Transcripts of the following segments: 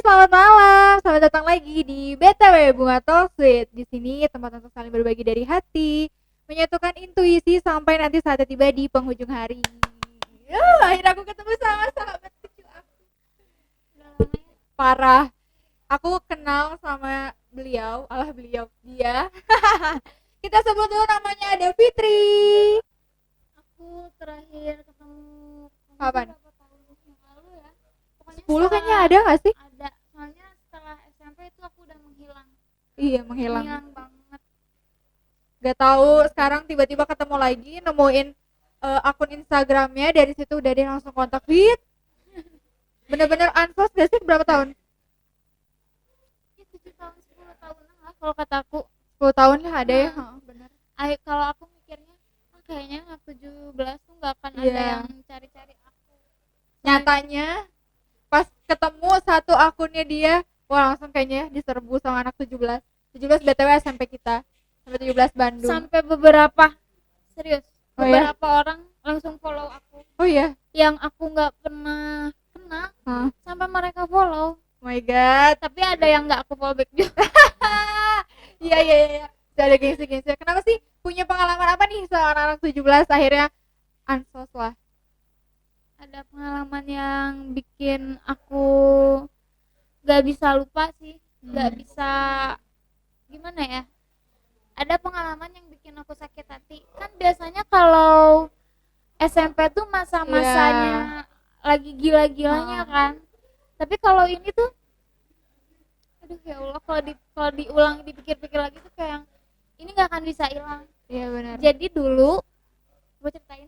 selamat malam. Selamat datang lagi di BTW Bunga Talk Sweet. Di sini tempat untuk saling berbagi dari hati, menyatukan intuisi sampai nanti saatnya tiba di penghujung hari. Akhirnya aku ketemu sama sahabat kecil aku. Parah. Aku kenal sama beliau, dia. Kita sebut dulu namanya, ada Fitri. Aku terakhir ketemu Kapan? berapa tahun yang lalu ya, pokoknya 10 kayaknya ada gak sih? ada, soalnya setelah SMP itu aku udah menghilang Iya, menghilang. banget. Gak tahu sekarang tiba-tiba ketemu lagi, nemuin akun Instagramnya, dari situ udah dia langsung kontak. Fit, bener-bener unfollow gak sih? Berapa tahun? Ya 7 tahun 10 tahunan lah kalau kataku. 10 tahun lah ada ya. Bener. Kalau aku mikirnya kayaknya anak 17 tuh gak akan ada Iya. yang cari-cari aku. Nyatanya pas ketemu satu akunnya dia, wah langsung kayaknya diserbu sama anak 17 BTW SMP kita, sampai 17 Bandung. Sampai beberapa, serius, Oh ya? beberapa orang langsung follow aku Oh iya? yang aku gak pernah kenal, sampai mereka follow. Oh my god. Tapi ada yang gak aku follow back juga. Iya. Ada gengsi. Kenapa sih? Punya pengalaman apa nih soal anak 17 akhirnya unsos lah? Ada pengalaman yang bikin aku gak bisa lupa sih. Gak bisa, gimana ya, ada pengalaman yang bikin aku sakit hati. Kan biasanya kalau SMP tuh masa-masanya lagi gila-gilanya kan. Tapi kalau ini tuh, aduh ya Allah, kalau diulang, dipikir-pikir lagi tuh kayak ini gak akan bisa hilang. Iya benar. Jadi dulu gue ceritain.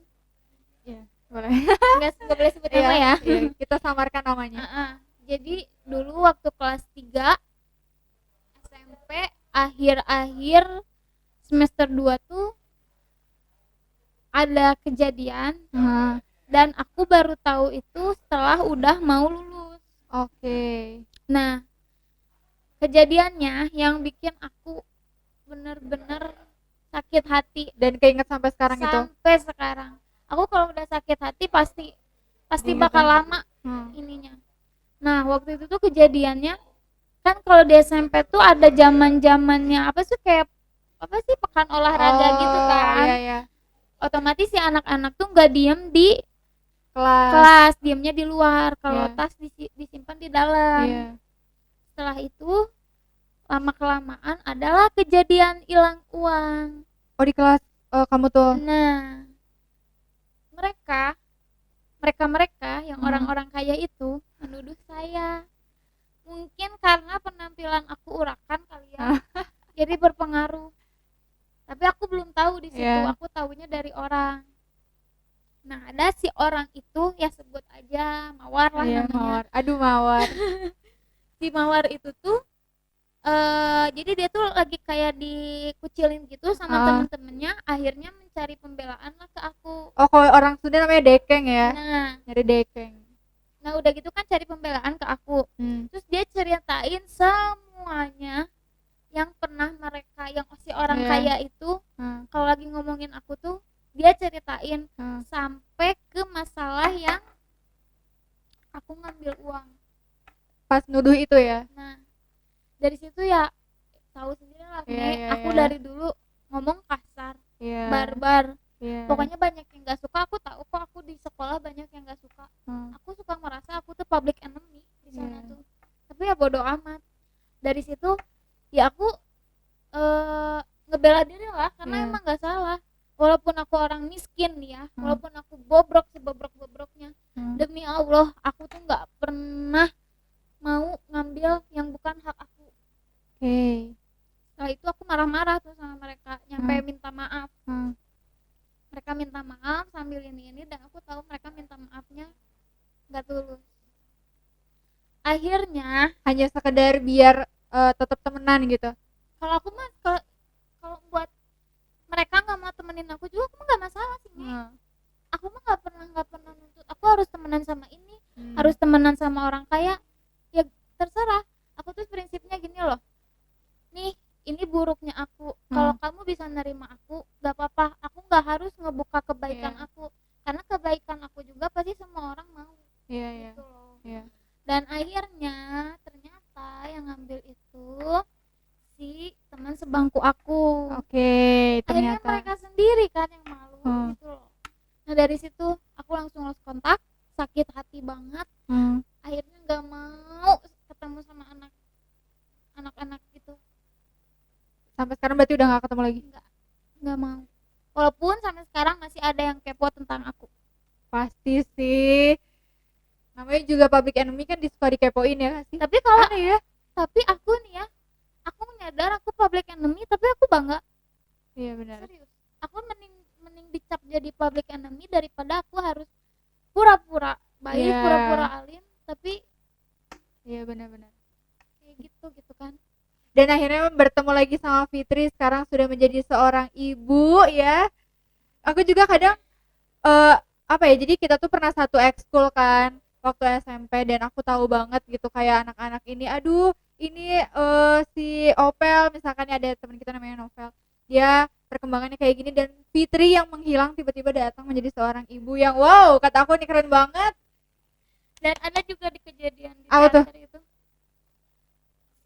Iya, boleh. Nggak boleh sebut nama ya. Iya, kita samarkan namanya. Jadi dulu waktu kelas 3 SMP, akhir-akhir semester 2 tuh ada kejadian. Dan aku baru tahu itu setelah udah mau lulus. Oke. Nah, kejadiannya yang bikin aku bener-bener sakit hati Dan keinget sampai sekarang itu. sampai sekarang. Aku kalau udah sakit hati pasti Ingat bakal kan? lama ininya. Nah, waktu itu tuh kejadiannya kan kalau di SMP tuh ada zaman-zamannya apa sih, kayak apa sih, pekan olahraga gitu kan. Iya. Otomatis si anak-anak tuh nggak diem di Kelas. diemnya di luar. Kalau Iya. tas disimpan di dalam. Iya. Setelah itu lama kelamaan adalah kejadian hilang uang. Oh, di kelas kamu tuh. Nah, mereka yang orang-orang kaya itu menuduh saya. Mungkin karena penampilan aku urakan kali ya. Jadi berpengaruh. Tapi aku belum tahu di situ. Yeah. Aku tahunya dari orang. Nah, ada si orang itu, ya sebut aja Mawar lah namanya. Mawar. Aduh, Mawar. Si Mawar itu tuh jadi dia tuh lagi kayak dikucilin gitu sama temen-temennya. Akhirnya mencari pembelaan lah ke aku. Oh, kalau orang Sunda namanya dekeng ya. Nah, nyari dekeng. Nah, udah gitu kan cari pembelaan ke aku. Terus dia ceritain semuanya yang pernah mereka, yang si orang kaya itu kalau lagi ngomongin aku tuh dia ceritain sampai ke masalah yang aku ngambil uang pas nuduh itu ya. Nah, dari situ ya tahu sendiri lah, aku dari dulu ngomong kasar, barbar. Pokoknya banyak yang gak suka. Aku tahu kok, aku di sekolah banyak yang gak suka. Aku suka merasa aku tuh public enemy di sana tuh. Tapi ya bodo amat. Dari situ ya aku ngebela diri lah, karena emang gak salah. Walaupun aku orang miskin nih ya, walaupun aku bobrok sebobrok-bobroknya, demi Allah aku tuh gak pernah mau ngambil yang bukan hak aku. Setelah itu aku marah-marah tuh sama mereka, nyampe minta maaf. Mereka minta maaf sambil ini, dan aku tahu mereka minta maafnya nggak tulus. Akhirnya hanya sekedar biar tetap temenan gitu. Kalau aku mah kalau buat mereka nggak mau temenin aku juga, aku mah nggak masalah sih. Aku mah nggak pernah nuntut aku harus temenan sama ini, harus temenan sama orang kaya. Ya terserah. Aku tuh prinsipnya gini loh. Nih, ini buruknya aku. Kalau kamu bisa nerima aku, gak apa-apa. Aku gak harus ngebuka kebaikan aku, karena kebaikan aku juga pasti semua orang mau. Gitu loh. Dan akhirnya ternyata Nah dari situ aku langsung lost kontak, sakit hati banget, akhirnya nggak mau ketemu sama anak-anak gitu. Sampai sekarang berarti udah gak ketemu lagi? Nggak mau, walaupun sampai sekarang masih ada yang kepo tentang aku. Pasti sih, namanya juga public enemy kan disuka dikepoin ya gak sih? Tapi kalau aneh ya. tapi aku nih ya, aku menyadar aku public enemy tapi aku bangga. Iya benar. Serius, aku mending dicap jadi public enemy daripada aku harus pura-pura baik, Iya. pura-pura alim, tapi Iya benar-benar. kayak gitu kan. Dan akhirnya bertemu lagi sama Fitri, sekarang sudah menjadi seorang ibu ya. Aku juga kadang apa ya, jadi kita tuh pernah satu ekskul kan waktu SMP, dan aku tahu banget gitu kayak anak-anak ini, aduh ini si Opel misalkan, ada teman kita namanya Novel, dia perkembangannya kayak gini, dan Fitri yang menghilang tiba-tiba datang menjadi seorang ibu yang wow, kata aku ini keren banget. Dan ada juga di kejadian di Apa tuh? teater itu,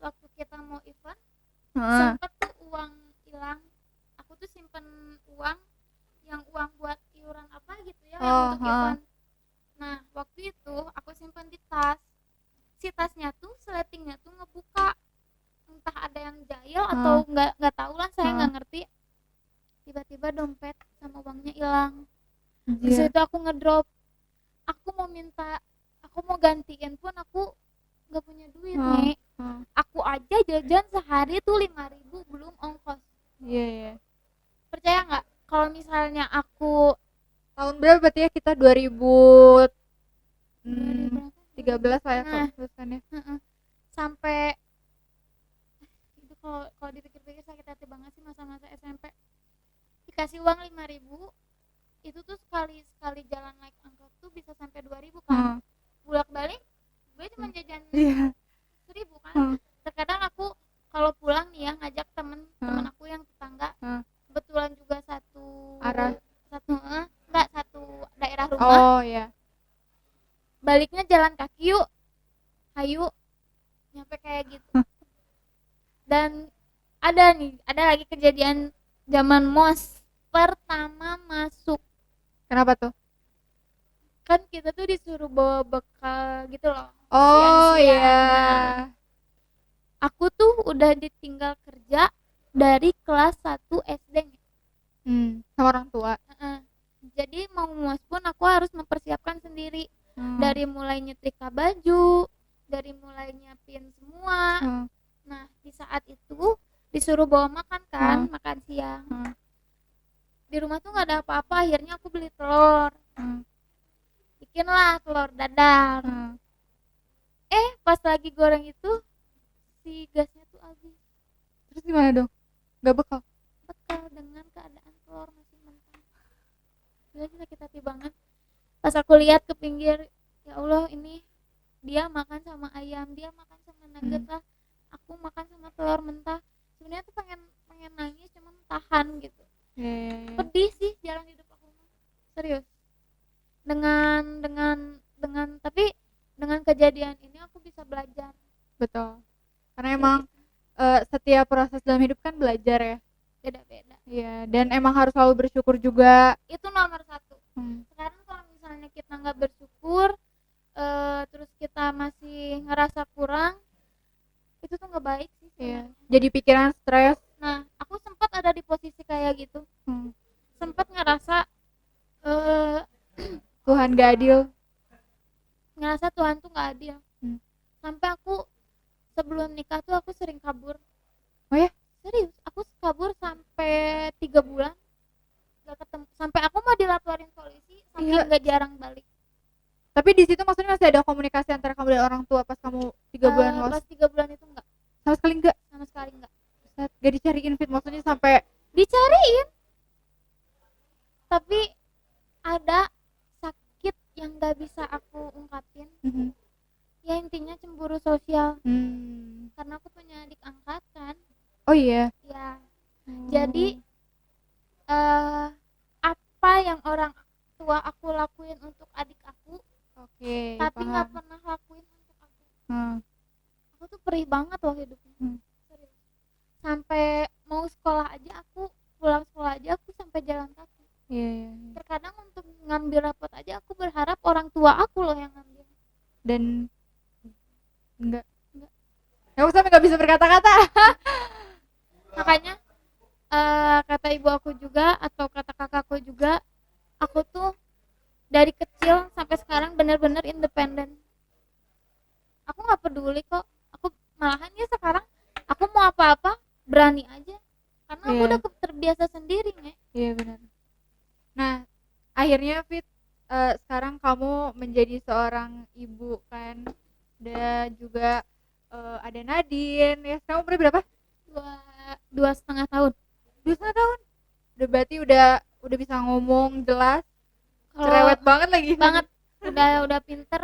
waktu kita mau event sempet tuh uang hilang. Aku tuh simpen uang buat iuran apa gitu ya, yang untuk event. Nah waktu itu aku simpan di tas, si tasnya tuh seletingnya tuh ngebuka, entah ada yang jahil atau nggak tahu lah, saya nggak ngerti. Tiba-tiba dompet sama uangnya hilang. Di situ aku ngedrop, aku mau gantiin pun aku nggak punya duit nih. Aku aja jajan sehari tuh 5.000 belum ongkos. Iya. Percaya nggak kalau misalnya aku Tahun berapa berarti ya kita? 2013 lah ya lulusannya. Sampai itu kalau dipikir-pikir sakit hati banget sih masa-masa SMP. Dikasih uang 5.000 itu tuh sekali jalan naik angkot tuh bisa sampai 2.000 kan. Bolak-balik gue cuma jajan 1.000 kan. Terkadang aku kalau pulang nih ya ngajak temen aku yang tetangga, kebetulan juga satu daerah rumah. Oh ya. Baliknya jalan kaki yuk, ayo nyampe kayak gitu. Dan ada lagi kejadian zaman MOS pertama masuk. Kenapa tuh? Kan kita tuh disuruh bawa bekal gitu loh. Oh siang-siang. iya. Nah, aku tuh udah ditinggal kerja dari kelas 1 SD. Sama orang tua. Jadi mau MOS pun aku harus mempersiapkan sendiri. Dari mulai nyetrika baju, dari mulai nyiapin semua. Nah di saat itu disuruh bawa makan kan, makan siang. Di rumah tuh nggak ada apa-apa, akhirnya aku beli telur. Bikinlah telur dadar. Pas lagi goreng itu si gasnya tuh habis. Terus gimana dong? Gak bekal? Bekal dengan keadaan telur masih mentah. Gila sih, sakit hati banget. Pas aku lihat ke pinggir, ya Allah ini dia makan sama ayam, dia makan sama nugget lah, aku makan sama telur mentah. Sebenarnya tuh pengen nangis, cuman tahan gitu. Pedih sih jalan hidup aku, serius. Tapi dengan kejadian ini aku bisa belajar. Betul. Karena emang setiap proses dalam hidup kan belajar ya. Beda-beda. Iya, dan emang harus selalu bersyukur juga. Itu nomor 1. Sekarang kalau misalnya kita nggak bersyukur, terus kita masih ngerasa kurang, itu tuh nggak baik sih. Iya. Jadi pikiran stres. Nah, aku sempat ada di posisi kayak gitu. Sempat ngerasa Tuhan gak adil. Ngerasa Tuhan tuh nggak adil. Sampai aku sebelum nikah tuh aku sering kabur. Oh ya? Serius, aku kabur sampai 3 bulan nggak ketemu. Sampai aku mau dilaporin polisi, saking nggak jarang balik. Tapi di situ maksudnya masih ada komunikasi antara kamu dan orang tua pas kamu 3 bulan lost? Pas 3 bulan itu enggak. Sama sekali enggak? Sama sekali enggak. Gak dicariin fit, maksudnya sampai dicariin. Tapi ada sakit yang gak bisa aku ungkapin. Ya intinya cemburu sosial. Karena aku punya adik angkat kan. Oh iya? Ya. Jadi apa yang orang tua aku lakuin untuk adik aku, tapi nggak pernah lakuin untuk aku. Aku tuh perih banget loh hidupnya. Sampai mau sekolah aja, aku pulang sekolah aja aku sampai jalan kaki. Terkadang untuk ngambil Dan enggak Enggak. aku sampai nggak bisa berkata-kata. Makanya kata ibu aku juga atau kata kakakku juga, aku tuh dari kecil sampai sekarang benar-benar independen. Aku nggak peduli kok, aku malahan ya sekarang aku mau apa-apa berani aja karena aku Iya. udah terbiasa sendiri nih. Iya benar. Nah, akhirnya Fit, sekarang kamu menjadi seorang ibu kan, dan juga ada Nadine ya. Sekarang umurnya berapa? 2,5 tahun. 2,5 tahun. Udah berarti udah bisa ngomong jelas, Kalau cerewet banget lagi. banget, udah pinter,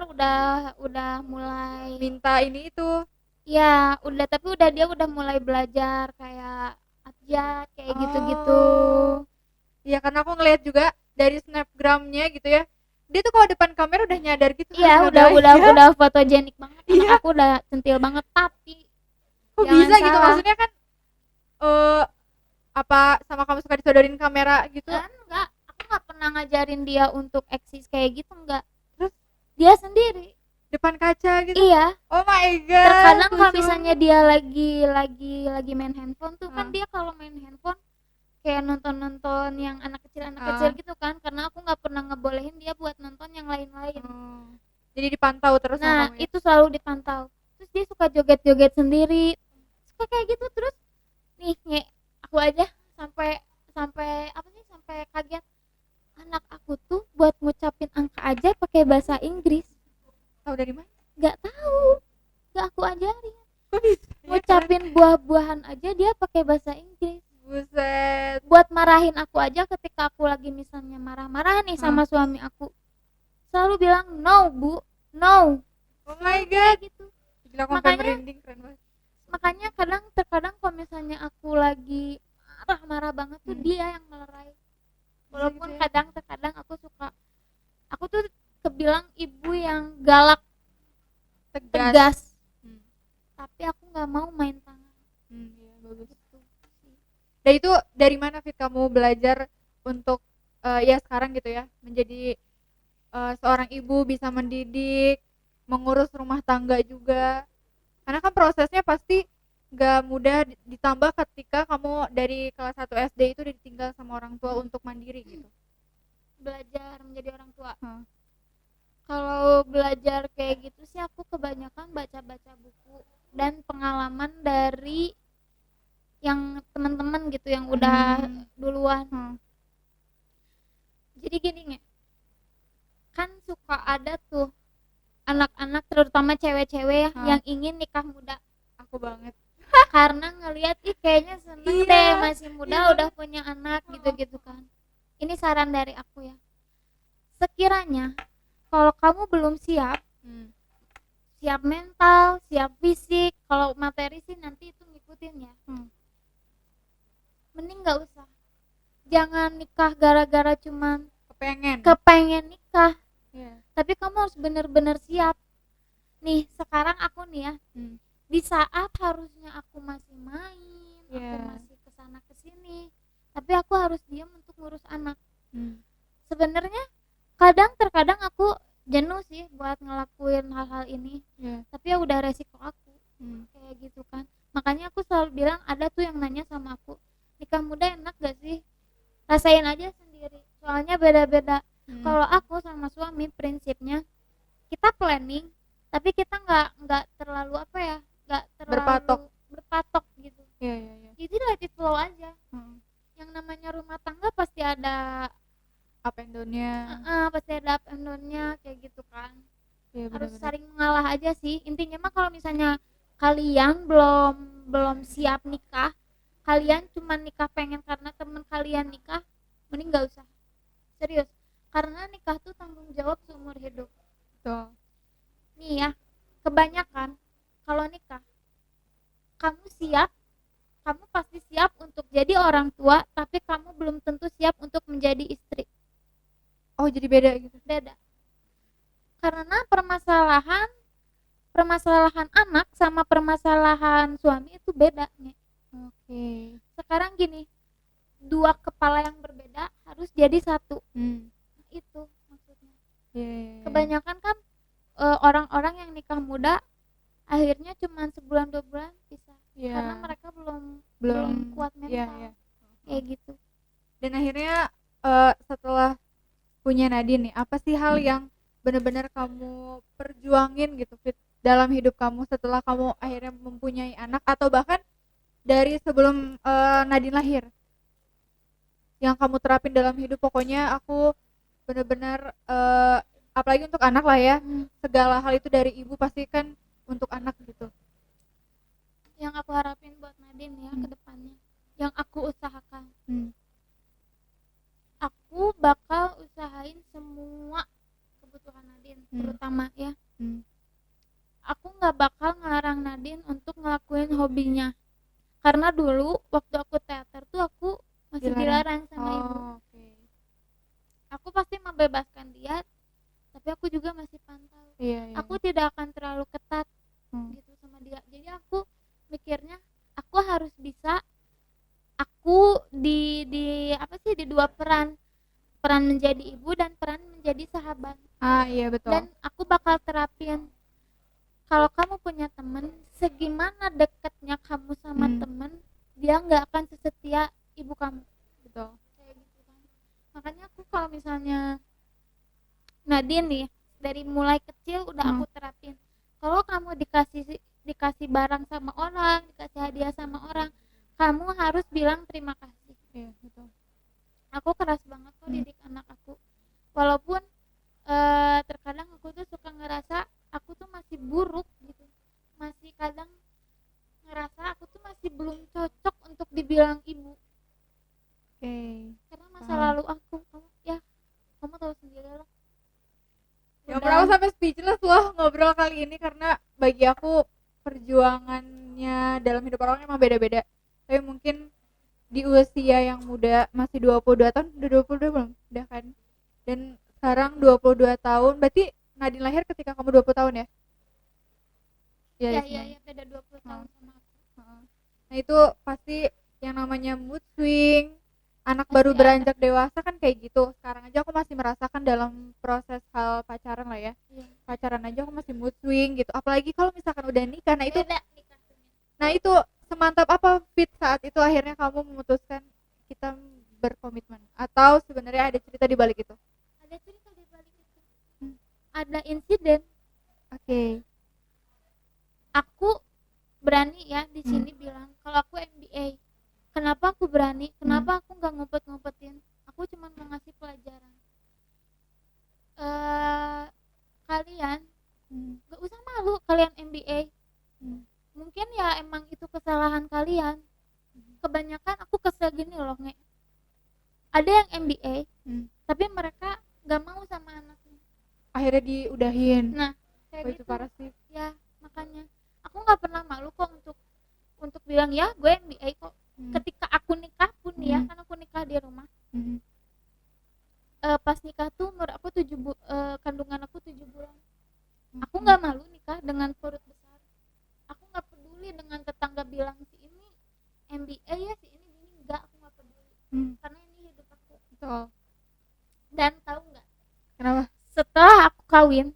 udah mulai Minta ini itu. ya udah, tapi dia udah mulai belajar kayak abjad kayak gitu-gitu. Iya, karena aku ngeliat juga dari snapgramnya gitu ya. Dia tuh kalau depan kamera udah nyadar gitu. Iya, harus ngegaya. udah fotogenik banget. Anak Iya. aku udah centil banget, tapi Kok jangan bisa gitu? salah. Maksudnya kan apa sama kamu suka disodorin kamera gitu? Enggak, aku nggak pernah ngajarin dia untuk eksis kayak gitu, enggak. Terus Dia sendiri. depan kaca gitu? Iya. Oh my god. Terkadang kalau lucu. misalnya dia lagi main handphone tuh kan, dia kalau main handphone kayak nonton yang anak kecil gitu kan, karena aku nggak pernah ngebolehin dia buat nonton yang lain-lain. Jadi dipantau terus Nah, sama kamu ya? itu selalu dipantau. Terus dia suka joget-joget sendiri, suka kayak gitu. Terus nih aku aja sampai apa sih, sampai kaget. Anak aku tuh buat ngucapin angka aja pakai bahasa Inggris. Tahu dari mana? Nggak tahu, nggak aku ajarin. Kok bisa? Ngucapin buah-buahan aja dia pakai bahasa Inggris. Buset. Buat marahin aku aja ketika aku lagi misalnya marah-marah nih sama suami aku, selalu bilang no bu, no. Oh my god. Gitu. Gila, aku sampai merinding, keren banget. Makanya terkadang kalau misalnya aku lagi marah banget tuh dia yang melerai. Walaupun Gitu ya. terkadang aku tuh kebilang ibu yang galak, tegas. Tapi aku nggak mau main tangan. Iya, bagus. Dan itu dari mana Fit kamu belajar untuk ya sekarang gitu ya, menjadi seorang ibu, bisa mendidik, mengurus rumah tangga juga? Karena kan prosesnya pasti gak mudah, ditambah ketika kamu dari kelas 1 SD itu udah ditinggal sama orang tua untuk mandiri gitu. Belajar menjadi orang tua. Kalau belajar kayak gitu sih aku kebanyakan baca-baca buku dan pengalaman dari yang teman-teman gitu yang udah duluan. Jadi gini nih, kan suka ada tuh anak-anak terutama cewek-cewek ya yang ingin nikah muda. Aku banget. Karena ngelihat kayaknya seneng deh masih muda udah punya anak gitu-gitu kan. Ini saran dari aku ya. Sekiranya kalau kamu belum siap, siap mental, siap fisik, kalau materi sih nanti itu ngikutin ya. Mending nggak usah. Jangan nikah gara-gara cuman kepengen nikah. Tapi kamu harus bener-bener siap. Nih sekarang aku nih ya, di saat harusnya aku masih main, aku masih kesana kesini, tapi aku harus diam untuk ngurus anak. Sebenarnya terkadang aku jenuh sih buat ngelakuin hal-hal ini, tapi ya udah resiko aku kayak gitu kan. Makanya aku selalu bilang, ada tuh yang nanya sama aku, nikah muda enak gak sih? Rasain aja sendiri, soalnya beda-beda. Kalau aku sama suami prinsipnya kita planning, tapi kita nggak terlalu nggak terlalu berpatok gitu. Jadi let it flow aja. Yang namanya rumah tangga pasti ada up and down-nya. Pasti ada up and down-nya kayak gitu kan. Harus bener-bener. saling mengalah aja sih. Intinya mah kalau misalnya kalian belum siap nikah, kalian cuma nikah pengen karena temen kalian nikah, mending nggak usah. Serius. Karena nikah tuh tanggung jawab seumur hidup. Betul. Nih ya, kebanyakan kalau nikah, kamu pasti siap untuk jadi orang tua, tapi kamu belum tentu siap untuk menjadi istri. Oh, jadi beda gitu. Beda. Karena permasalahan anak sama permasalahan suami itu beda nih. Sekarang gini, dua kepala yang berbeda harus jadi satu. Itu maksudnya. Kebanyakan kan orang-orang yang nikah muda akhirnya cuma sebulan 2 bulan pisah Iya. karena mereka belum Belum kuat iya, mental iya. kayak gitu. Dan akhirnya setelah punya Nadine nih, apa sih hal yang benar-benar kamu perjuangin gitu Fit dalam hidup kamu setelah kamu akhirnya mempunyai anak atau bahkan dari sebelum Nadine lahir yang kamu terapin dalam hidup? Pokoknya aku benar-benar apalagi untuk anak lah ya, segala hal itu dari ibu pasti kan untuk anak gitu. Yang aku harapin buat Nadine ya ke depannya, yang aku usahakan, aku bakal usahain semua kebutuhan Nadine, terutama ya. Aku nggak bakal ngelarang Nadine untuk ngelakuin hobinya, karena dulu waktu aku teater tuh aku masih dilarang sama ibu. Okay. Aku pasti membebaskan dia, tapi aku juga masih pantau. Iya. Aku tidak akan terlalu ketat gitu sama dia. Jadi aku mikirnya aku harus bisa, aku di apa sih, di dua peran menjadi ibu dan peran menjadi sahabat. Iya betul. Dan aku bakal terapin, kalau kamu punya temen, segimana dekatnya kamu sama temen, dia nggak akan sesetia ibu kamu. Betul. Kayak gitu kan. Makanya aku kalau misalnya Nadine nih dari mulai kecil udah aku terapin, kalau kamu dikasih barang sama orang, dikasih hadiah sama orang, kamu harus bilang terima kasih. Iya betul. Aku keras banget kok didik anak aku, walaupun terkadang aku tuh suka ngerasa aku tuh masih buruk gitu, masih kadang ngerasa aku tuh masih belum cocok untuk dibilang ibu. Karena masa lalu aku, kamu tahu sendiri lah. Ya aku sampai speechless loh ngobrol kali ini, karena bagi aku perjuangannya dalam hidup orang emang beda-beda. Tapi mungkin di usia yang muda, masih 22 tahun, udah 22 belum? Udah kan? Dan sekarang 22 tahun, berarti Nadine lahir ketika kamu 20 tahun ya? Iya, beda 20 tahun sama aku. Nah itu pasti yang namanya mood swing, anak baru beranjak dewasa kan kayak gitu. Sekarang aja aku masih merasakan dalam proses hal pacaran lah ya. Pacaran aja aku masih mood swing gitu, apalagi kalau misalkan udah nikah. Nah itu nah itu semantap apa Fit saat itu akhirnya kamu memutuskan kita berkomitmen, atau sebenarnya ada cerita di balik itu? Ada cerita di balik itu. Ada insiden. Aku berani ya di sini bilang kalau aku MBA. Kenapa aku berani? Kenapa aku nggak ngumpet-ngumpetin? Aku cuma mau ngasih pelajaran. Kalian nggak usah malu kalian MBA. Mungkin ya emang itu kesalahan kalian. Kebanyakan aku kesel gini loh, Nge. Ada yang MBA, tapi mereka nggak mau sama anaknya. Akhirnya diudahin. Nah, kayak itu gitu. parah sih. Ya, makanya aku nggak pernah malu kok untuk bilang ya gue MBA kok. Ketika aku nikah pun ya, kan aku nikah di rumah. Pas nikah tuh umur aku kandungan aku 7 bulan. Aku nggak malu nikah dengan perut besar. Aku nggak peduli dengan tetangga bilang si ini MBA ya, si ini gini, enggak, aku nggak peduli. Karena ini hidup aku. Betul. Dan tahu nggak? Kenapa? Setelah aku kawin,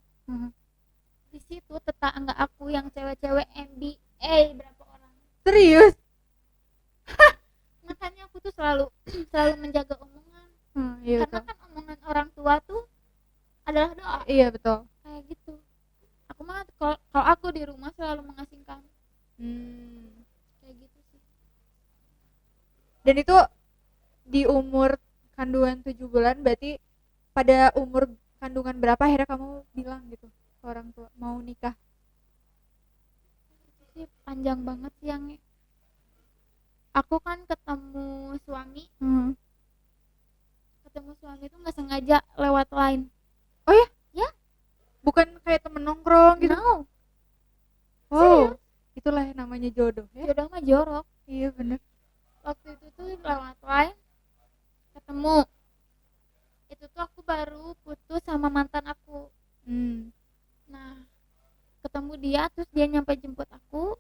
di situ tetangga aku yang cewek-cewek MBA berapa orang? Serius? Makanya aku tuh selalu menjaga omongan. Iya, karena betul. kan omongan orang tua tuh adalah doa. Iya betul. Kayak gitu. Aku mah kalau aku di rumah selalu mengasingkan. Kayak gitu sih. Dan itu di umur kandungan 7 bulan, berarti pada umur kandungan berapa akhirnya kamu bilang gitu ke orang tua mau nikah? Itu sih panjang banget sih yang aku kan ketemu suami. Ketemu suami itu nggak sengaja lewat line. Oh ya? Ya. Bukan kayak temen nongkrong gitu? No. Wow. Itulah yang namanya jodoh ya. Jodoh mah jorok. Iya bener. Waktu itu tuh lewat line ketemu. Itu tuh aku baru putus sama mantan aku. Nah, ketemu dia, terus dia nyampe jemput aku.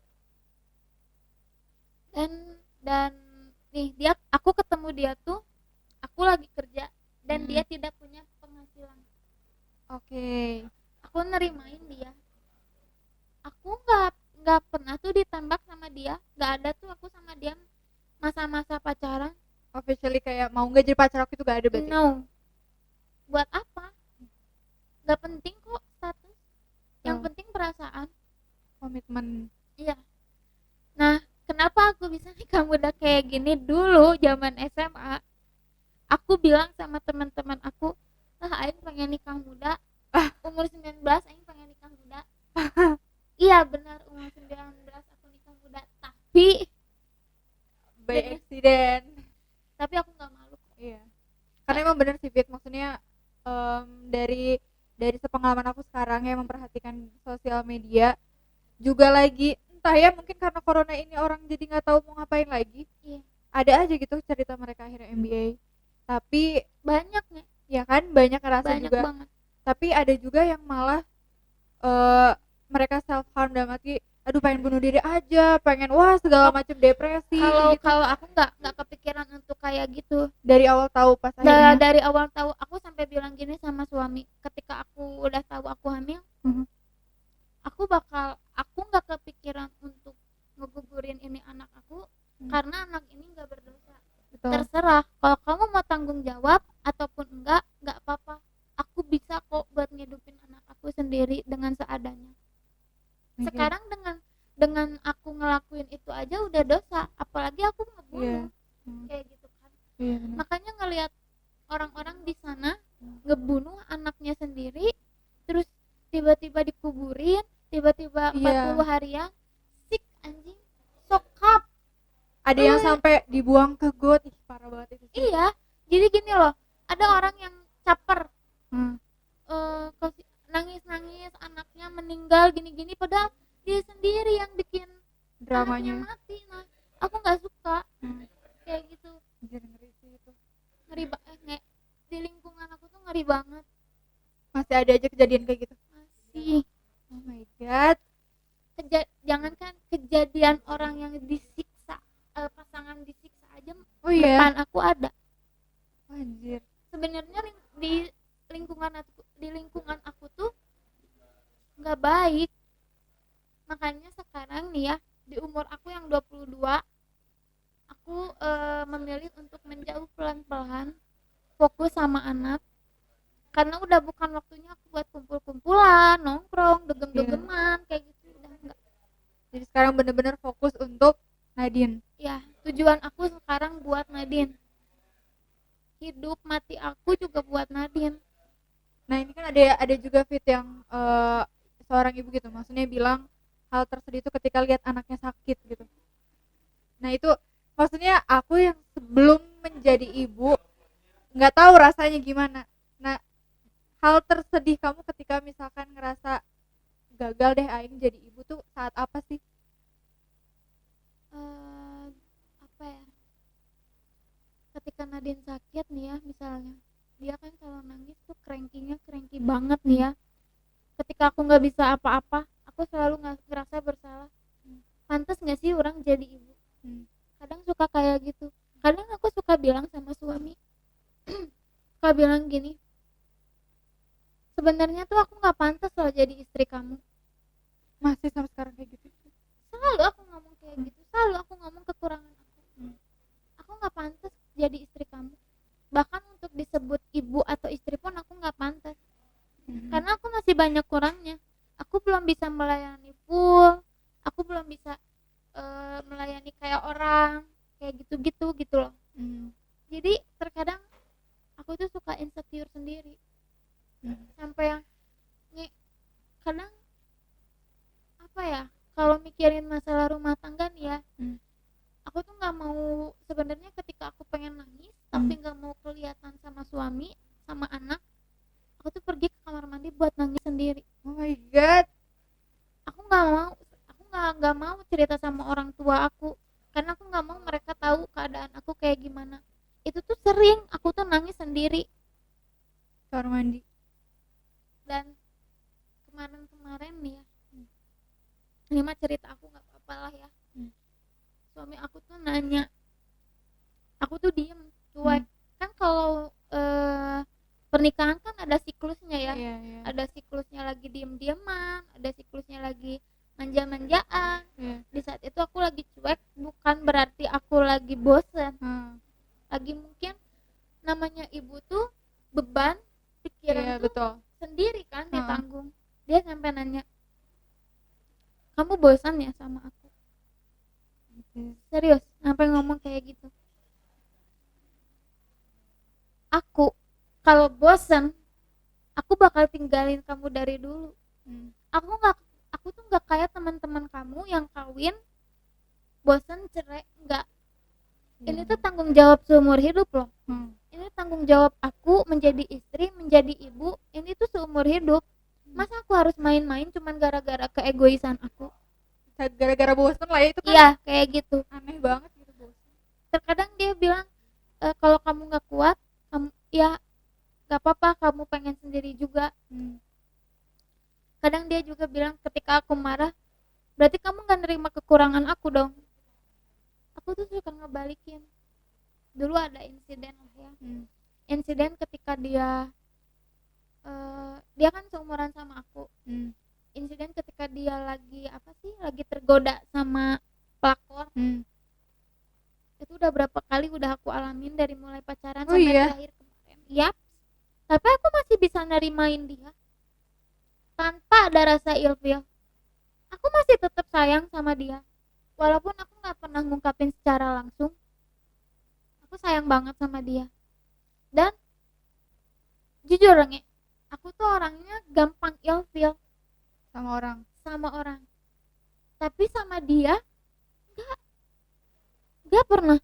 Dan nih aku ketemu dia tuh aku lagi kerja dan dia tidak punya penghasilan. Oke. Aku aku nerimain dia. Aku nggak pernah tuh ditembak sama dia, nggak ada tuh aku sama dia masa-masa pacaran. Officially kayak mau nggak jadi pacar aku itu gak ada berarti. No, buat apa? Nggak penting kok status, yang penting perasaan. Komitmen. Iya. Nah, kenapa aku bisa nikah muda kayak gini? Dulu zaman SMA aku bilang sama teman-teman aku, aing pengen nikah muda, umur 19 aing pengen nikah muda. Iya benar, umur 19 aku nikah muda, tapi By accident. aku nggak malu. Iya. Karena emang bener sih Fit, maksudnya dari sepengalaman aku sekarang ya memperhatikan sosial media juga lagi entah ya mungkin karena corona ini orang jadi nggak tahu mau ngapain lagi. Iya. Ada aja gitu cerita mereka akhirnya MBA. Tapi Banyaknya, ya kan banyak ngerasa banyak juga. banget. Tapi ada juga yang malah mereka self harm dalam arti aduh pengen bunuh diri aja, pengen wah segala macam depresi Kalau gitu. kalau aku nggak kepikiran untuk kayak gitu. Dari awal tahu pas akhirnya. Dari awal tahu, aku sampai bilang gini sama suami, ketika aku udah tahu aku hamil, aku nggak kepikiran untuk ngegugurin ini anak aku, karena anak ini nggak berdosa. Betul. Terserah, kalau kamu mau tanggung jawab ataupun enggak apa-apa. Aku bisa kok buat ngidupin anak aku sendiri dengan seadanya. Sekarang dengan aku ngelakuin itu aja udah dosa, apalagi aku ngebunuh. Kayak gitu kan. Makanya ngelihat orang-orang di sana ngebunuh anaknya sendiri, terus tiba-tiba dikuburin, tiba-tiba 40 harian, sick anjing, sokap. Ada yang sampai dibuang ke got, parah banget itu sih. Iya, jadi gini loh, ada orang yang caper, nangis-nangis anaknya meninggal gini-gini, padahal dia sendiri yang bikin dramanya mati. Nah, aku nggak suka kayak gitu. Ngeri sih itu. Ngeri banget. Di lingkungan aku tuh ngeri banget. Masih ada aja kejadian kayak gitu. Masih. Oh my god. Jangankan kejadian orang yang disiksa, pasangan disiksa aja. Iya. Depan aku ada. Anjir. Sebenarnya di lingkungan aku tuh nggak baik. Makanya sekarang nih ya, di umur aku yang 22, aku memilih untuk menjauh pelan-pelan, fokus sama anak, karena udah bukan waktunya aku buat kumpul-kumpulan, nongkrong, degem-degeman kayak gitu, udah enggak. Jadi sekarang bener-bener fokus untuk Nadine. Ya, tujuan aku sekarang buat Nadine. Hidup mati aku juga buat Nadine. Nah ini kan ada juga Fit yang seorang ibu gitu, maksudnya bilang hal tersedih itu ketika lihat anaknya sakit gitu. Nah itu maksudnya aku yang sebelum menjadi ibu nggak tahu rasanya gimana. Nah hal tersedih kamu ketika misalkan ngerasa gagal deh aing jadi ibu tuh saat apa sih? Apa ya? Ketika Nadine sakit nih ya, misalnya dia kan kalau nangis tuh cranky banget nih ya. Ketika aku nggak bisa apa-apa, aku selalu ngerasa bersalah. Pantas nggak sih orang jadi ibu? Kadang suka kayak gitu. Kadang aku suka bilang sama suami, suka bilang gini, sebenarnya tuh aku nggak pantas loh jadi istri kamu. Masih sampai sekarang kayak gitu? Selalu aku ngomong kayak gitu, selalu aku ngomong kekurangan aku. Aku nggak pantas jadi istri kamu. Bahkan untuk disebut ibu atau istri pun aku nggak pantas. Karena aku masih banyak kurangnya. Aku belum bisa melayani full, aku belum bisa melayani kayak orang, kayak gitu loh. Jadi terkadang aku tuh suka insecure sendiri, sampai yang kadang apa ya, kalau mikirin masalah rumah tangga nih ya, aku tuh nggak mau sebenarnya ketika aku pengen nangis tapi nggak mau kelihatan sama suami sama anak, aku tuh pergi ke kamar mandi buat nangis sendiri. Oh my god. Aku nggak mau cerita sama orang tua aku, karena aku nggak mau mereka tahu keadaan aku kayak gimana. Itu tuh sering aku tuh nangis sendiri Kamar mandi. Dan kemarin nih ya, ini mah cerita aku nggak apa-apa lah ya. Suami aku tuh nanya, aku tuh diem cuek. Kan kalau pernikahan kan ada siklusnya ya, Iya. ada siklusnya lagi lagi diem-dieman, ada siklusnya lagi manja-manjaan. Di saat itu aku lagi cuek, bukan berarti aku lagi bosen. Lagi mungkin namanya ibu tuh beban pikiran tuh betul. sendiri kan ditanggung. Dia sampai nanya, kamu bosan ya sama aku? Serius, sampai ngomong kayak gitu. Aku kalau bosan, aku bakal tinggalin kamu dari dulu. Aku tuh nggak kayak teman-teman kamu yang kawin, bosan, cerai, nggak. Ini tuh tanggung jawab seumur hidup loh. Ini tanggung jawab aku menjadi istri, menjadi ibu. Ini tuh seumur hidup. Masa aku harus main-main cuman gara-gara keegoisan aku? Gara-gara bosen lah ya, itu kan. Iya, kayak gitu. Aneh banget gitu bosen. Terkadang dia bilang, kalau kamu nggak kuat, kamu ya nggak apa-apa, kamu pengen sendiri juga. Kadang dia juga bilang ketika aku marah, berarti kamu nggak nerima kekurangan aku dong. Aku tuh suka ngebalikin. Dulu ada insiden lah ya. Insiden ketika dia kan seumuran sama aku. Insiden ketika dia lagi lagi tergoda sama pelakor. Itu udah berapa kali udah aku alamin dari mulai pacaran sampai terakhir kemarin. Yap. Tapi aku masih bisa nerimain dia tanpa ada rasa ilfil. Aku masih tetap sayang sama dia, walaupun aku nggak pernah ngungkapin secara langsung. Aku sayang banget sama dia. Dan jujur Nge, aku tuh orangnya gampang ilfil sama orang. Tapi sama dia nggak pernah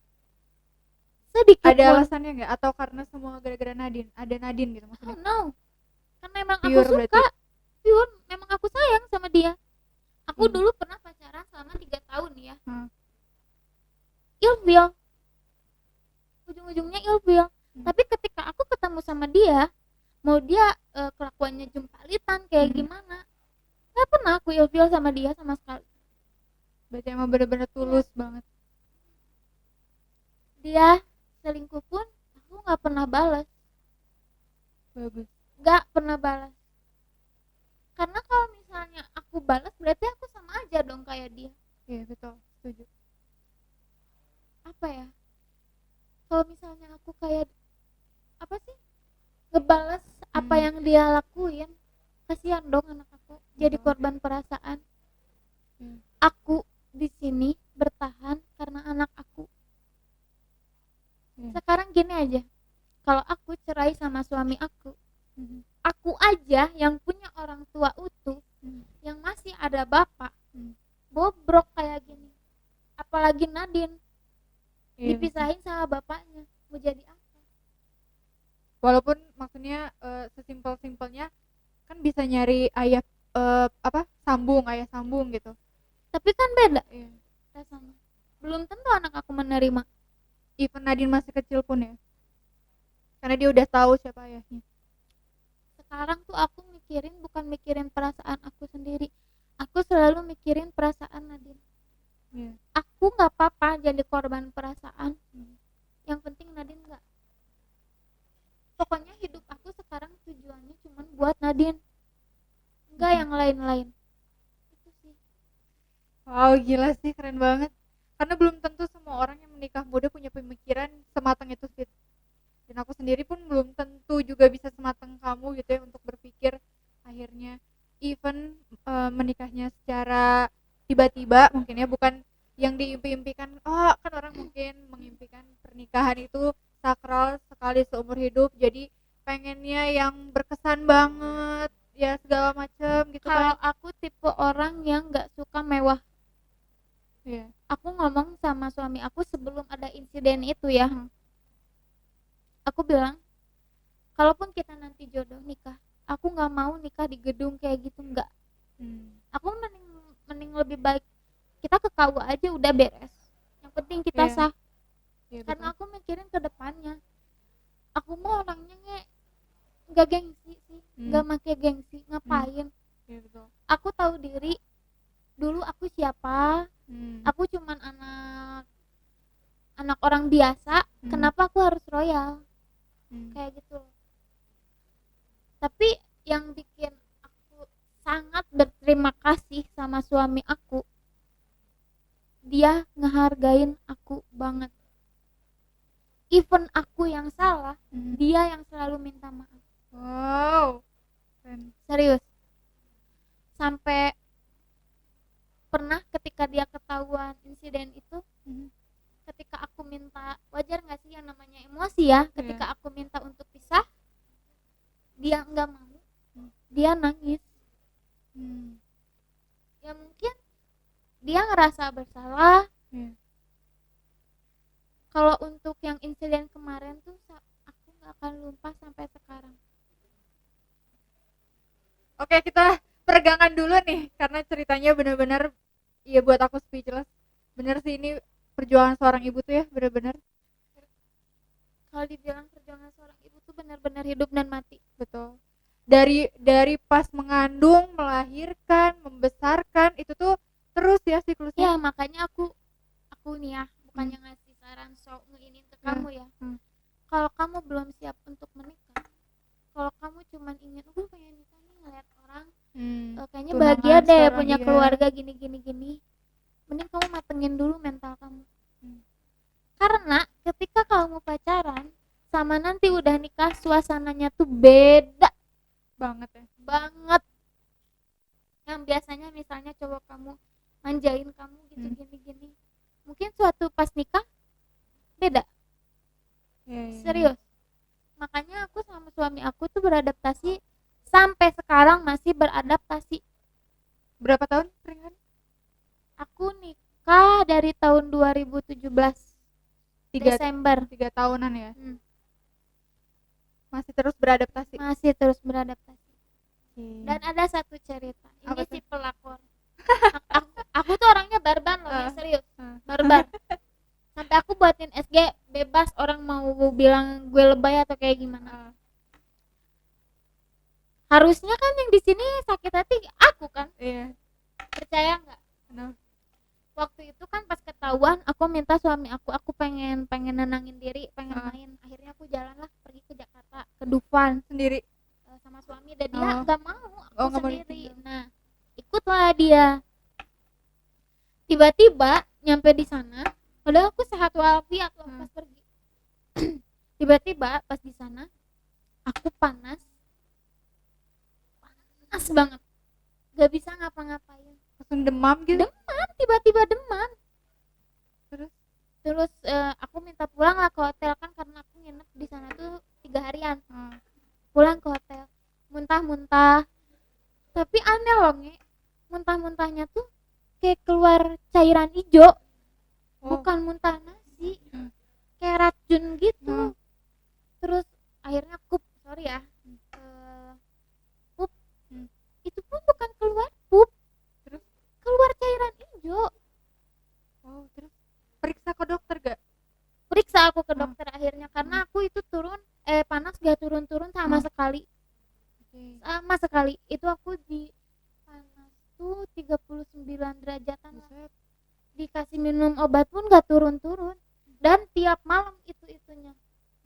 sedikit. Ada alasannya nggak? Atau karena semua gara-gara Nadine? Ada Nadine gitu maksudnya? No. Karena emang Pure aku suka. berarti. Pure, memang aku sayang sama dia. Aku dulu pernah pacaran selama 3 tahun ya. Ilfil. Ujung-ujungnya ilfil. Tapi ketika aku ketemu sama dia, mau dia kelakuannya jumpalitan kayak gimana, gak pernah aku ilfil sama dia sama sekali. Berarti emang bener-bener tulus banget. Dia selingkuh pun aku gak pernah balas. Bagus. Gak pernah balas. Karena kalau misalnya aku balas, berarti aku sama aja dong kayak dia. Iya betul, setuju. Apa ya, kalau misalnya aku kayak ngebalas apa yang dia lakuin, kasihan dong anak aku jadi korban perasaan. Aku di sini bertahan karena anak aku. Sekarang gini aja, kalau aku cerai sama suami aku aja yang punya orang tua utuh, yang masih ada bapak, bobrok kayak gini, apalagi Nadine dipisahin sama bapaknya, mau jadi apa? Walaupun maksudnya sesimpel-simpelnya kan bisa nyari ayah ayah sambung gitu. Tapi kan beda rasanya. Belum tentu anak aku menerima. Even Nadine masih kecil pun ya, karena dia udah tahu siapa ayahnya. Sekarang tuh aku bukan mikirin perasaan aku sendiri, aku selalu mikirin perasaan Nadine. Aku nggak apa-apa jadi korban perasaan, yang penting Nadine nggak. Pokoknya hidup aku sekarang tujuannya cuma buat Nadine, nggak yang lain-lain. Itu sih. Wow, gila sih, keren banget. Karena belum tentu semua orang yang menikah muda punya pemikiran sematang itu sih. Dan aku sendiri pun belum tentu juga bisa sematang kamu gitu ya untuk berpikir akhirnya even menikahnya secara tiba-tiba mungkin ya, bukan yang diimpi-impikan. Kan orang mungkin mengimpikan pernikahan itu sakral sekali seumur hidup, jadi pengennya yang berkesan banget ya segala macam gitu. Kalau aku tipe orang yang nggak suka mewah. Aku ngomong sama suami aku sebelum ada insiden itu ya. Aku bilang, kalaupun kita nanti jodoh nikah, aku nggak mau nikah di gedung kayak gitu, nggak. Aku mending lebih baik kita ke KUA aja udah beres. Yang penting kita sah. Karena aku mikirin ke depannya. Aku mau orangnya nggak gengsi sih, nggak make gengsi, ngapain? Aku tahu diri. Dulu aku siapa? Aku cuman anak orang biasa. Kenapa aku harus royal? Kayak gitu. Tapi yang bikin aku sangat berterima kasih sama suami aku. Dia ngehargain aku banget. Even aku yang salah, dia yang selalu minta maaf. Wow. Keren. Serius. Sampai pernah ketika dia ketahuan insiden itu, ketika aku minta, wajar nggak sih yang namanya emosi ya, ketika aku minta untuk pisah, dia nggak mau, dia nangis. Ya mungkin dia ngerasa bersalah. Kalau untuk yang insiden kemarin tuh aku nggak akan lupa sampai sekarang. Oke, kita peregangan dulu nih karena ceritanya benar-benar ya buat aku speechless. Bener sih, ini perjuangan seorang ibu tuh ya, benar-benar. Kalau dibilang perjuangan seorang ibu tuh benar-benar hidup dan mati. Betul. Dari pas mengandung, melahirkan, membesarkan, itu tuh terus ya siklusnya. Ya makanya aku nih ya, bukannya ngasih saran ngeinin ke kamu ya. Kalau kamu belum siap untuk menikah, kalau kamu cuman ingin gue pengen nikah nih ngeliat orang kayaknya Tunangan bahagia deh sekarang, punya iya. keluarga gini, mending kamu matengin dulu mental kamu. Karena ketika kamu pacaran sama nanti udah nikah, suasananya tuh beda Banget ya. banget. Yang biasanya misalnya cowok kamu manjain kamu gitu gini, mungkin suatu pas nikah beda. Serius. Makanya aku sama suami aku tuh beradaptasi, sampai sekarang masih beradaptasi. Berapa tahun pernikahan? Aku nikah dari tahun 2017 Desember. 3 tahunan ya. Masih terus beradaptasi. Masih terus beradaptasi. Dan Dan ada satu cerita. Ini Apa si tuh? pelakor. aku tuh orangnya barban loh, ya, serius. Barbar. Sampai aku buatin SG bebas orang mau bilang gue lebay atau kayak gimana. Harusnya kan yang di sini sakit hati aku kan. Iya. Percaya nggak? Kenapa? Waktu itu kan pas ketahuan, aku minta suami aku pengen nenangin diri, pengen main. Akhirnya aku jalan lah pergi ke Jakarta, ke Dufan Sendiri. sama suami, dan dia nggak mau, aku nggak mau sendiri. Nah, ikutlah dia. Tiba-tiba nyampe di sana, padahal aku sehat walafiat loh pas pergi. Tiba-tiba pas di sana, aku panas banget, gak bisa ngapa-ngapain. Langsung demam gitu. Tiba-tiba demam. Terus Aku minta pulang lah ke hotel kan, karena aku nginep di sana tuh 3 harian. Pulang ke hotel, muntah-muntah. Tapi aneh loh, muntah-muntahnya tuh kayak keluar cairan hijau. Bukan muntah nasi, kayak racun gitu. Terus akhirnya sorry ya, pup. Itu pun bukan keluar pup, Terus? keluar cairan hijau. Terus periksa ke dokter gak? Periksa aku ke dokter akhirnya, karena aku itu panas gak turun-turun sama sekali. Sama sekali. Itu aku di panas tuh 39 derajatan lah. Dikasih minum obat pun gak turun-turun. Dan tiap malam itunya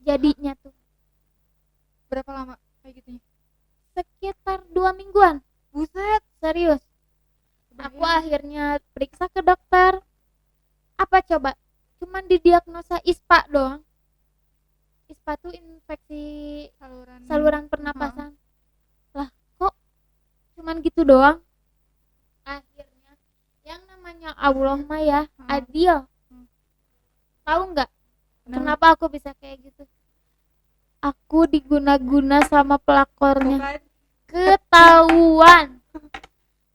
jadinya tuh. Berapa lama kayak gitunya? Sekitar 2 mingguan. Buset. Serius. Aku akhirnya periksa ke dokter. Apa coba? Cuman didiagnosa ISPA doang. ISPA tuh infeksi saluran pernapasan. Lah kok cuman gitu doang? Akhirnya yang namanya Allah mah ya adil. Tahu nggak kenapa aku bisa kayak gitu? Aku diguna-guna sama pelakornya. Ketahuan.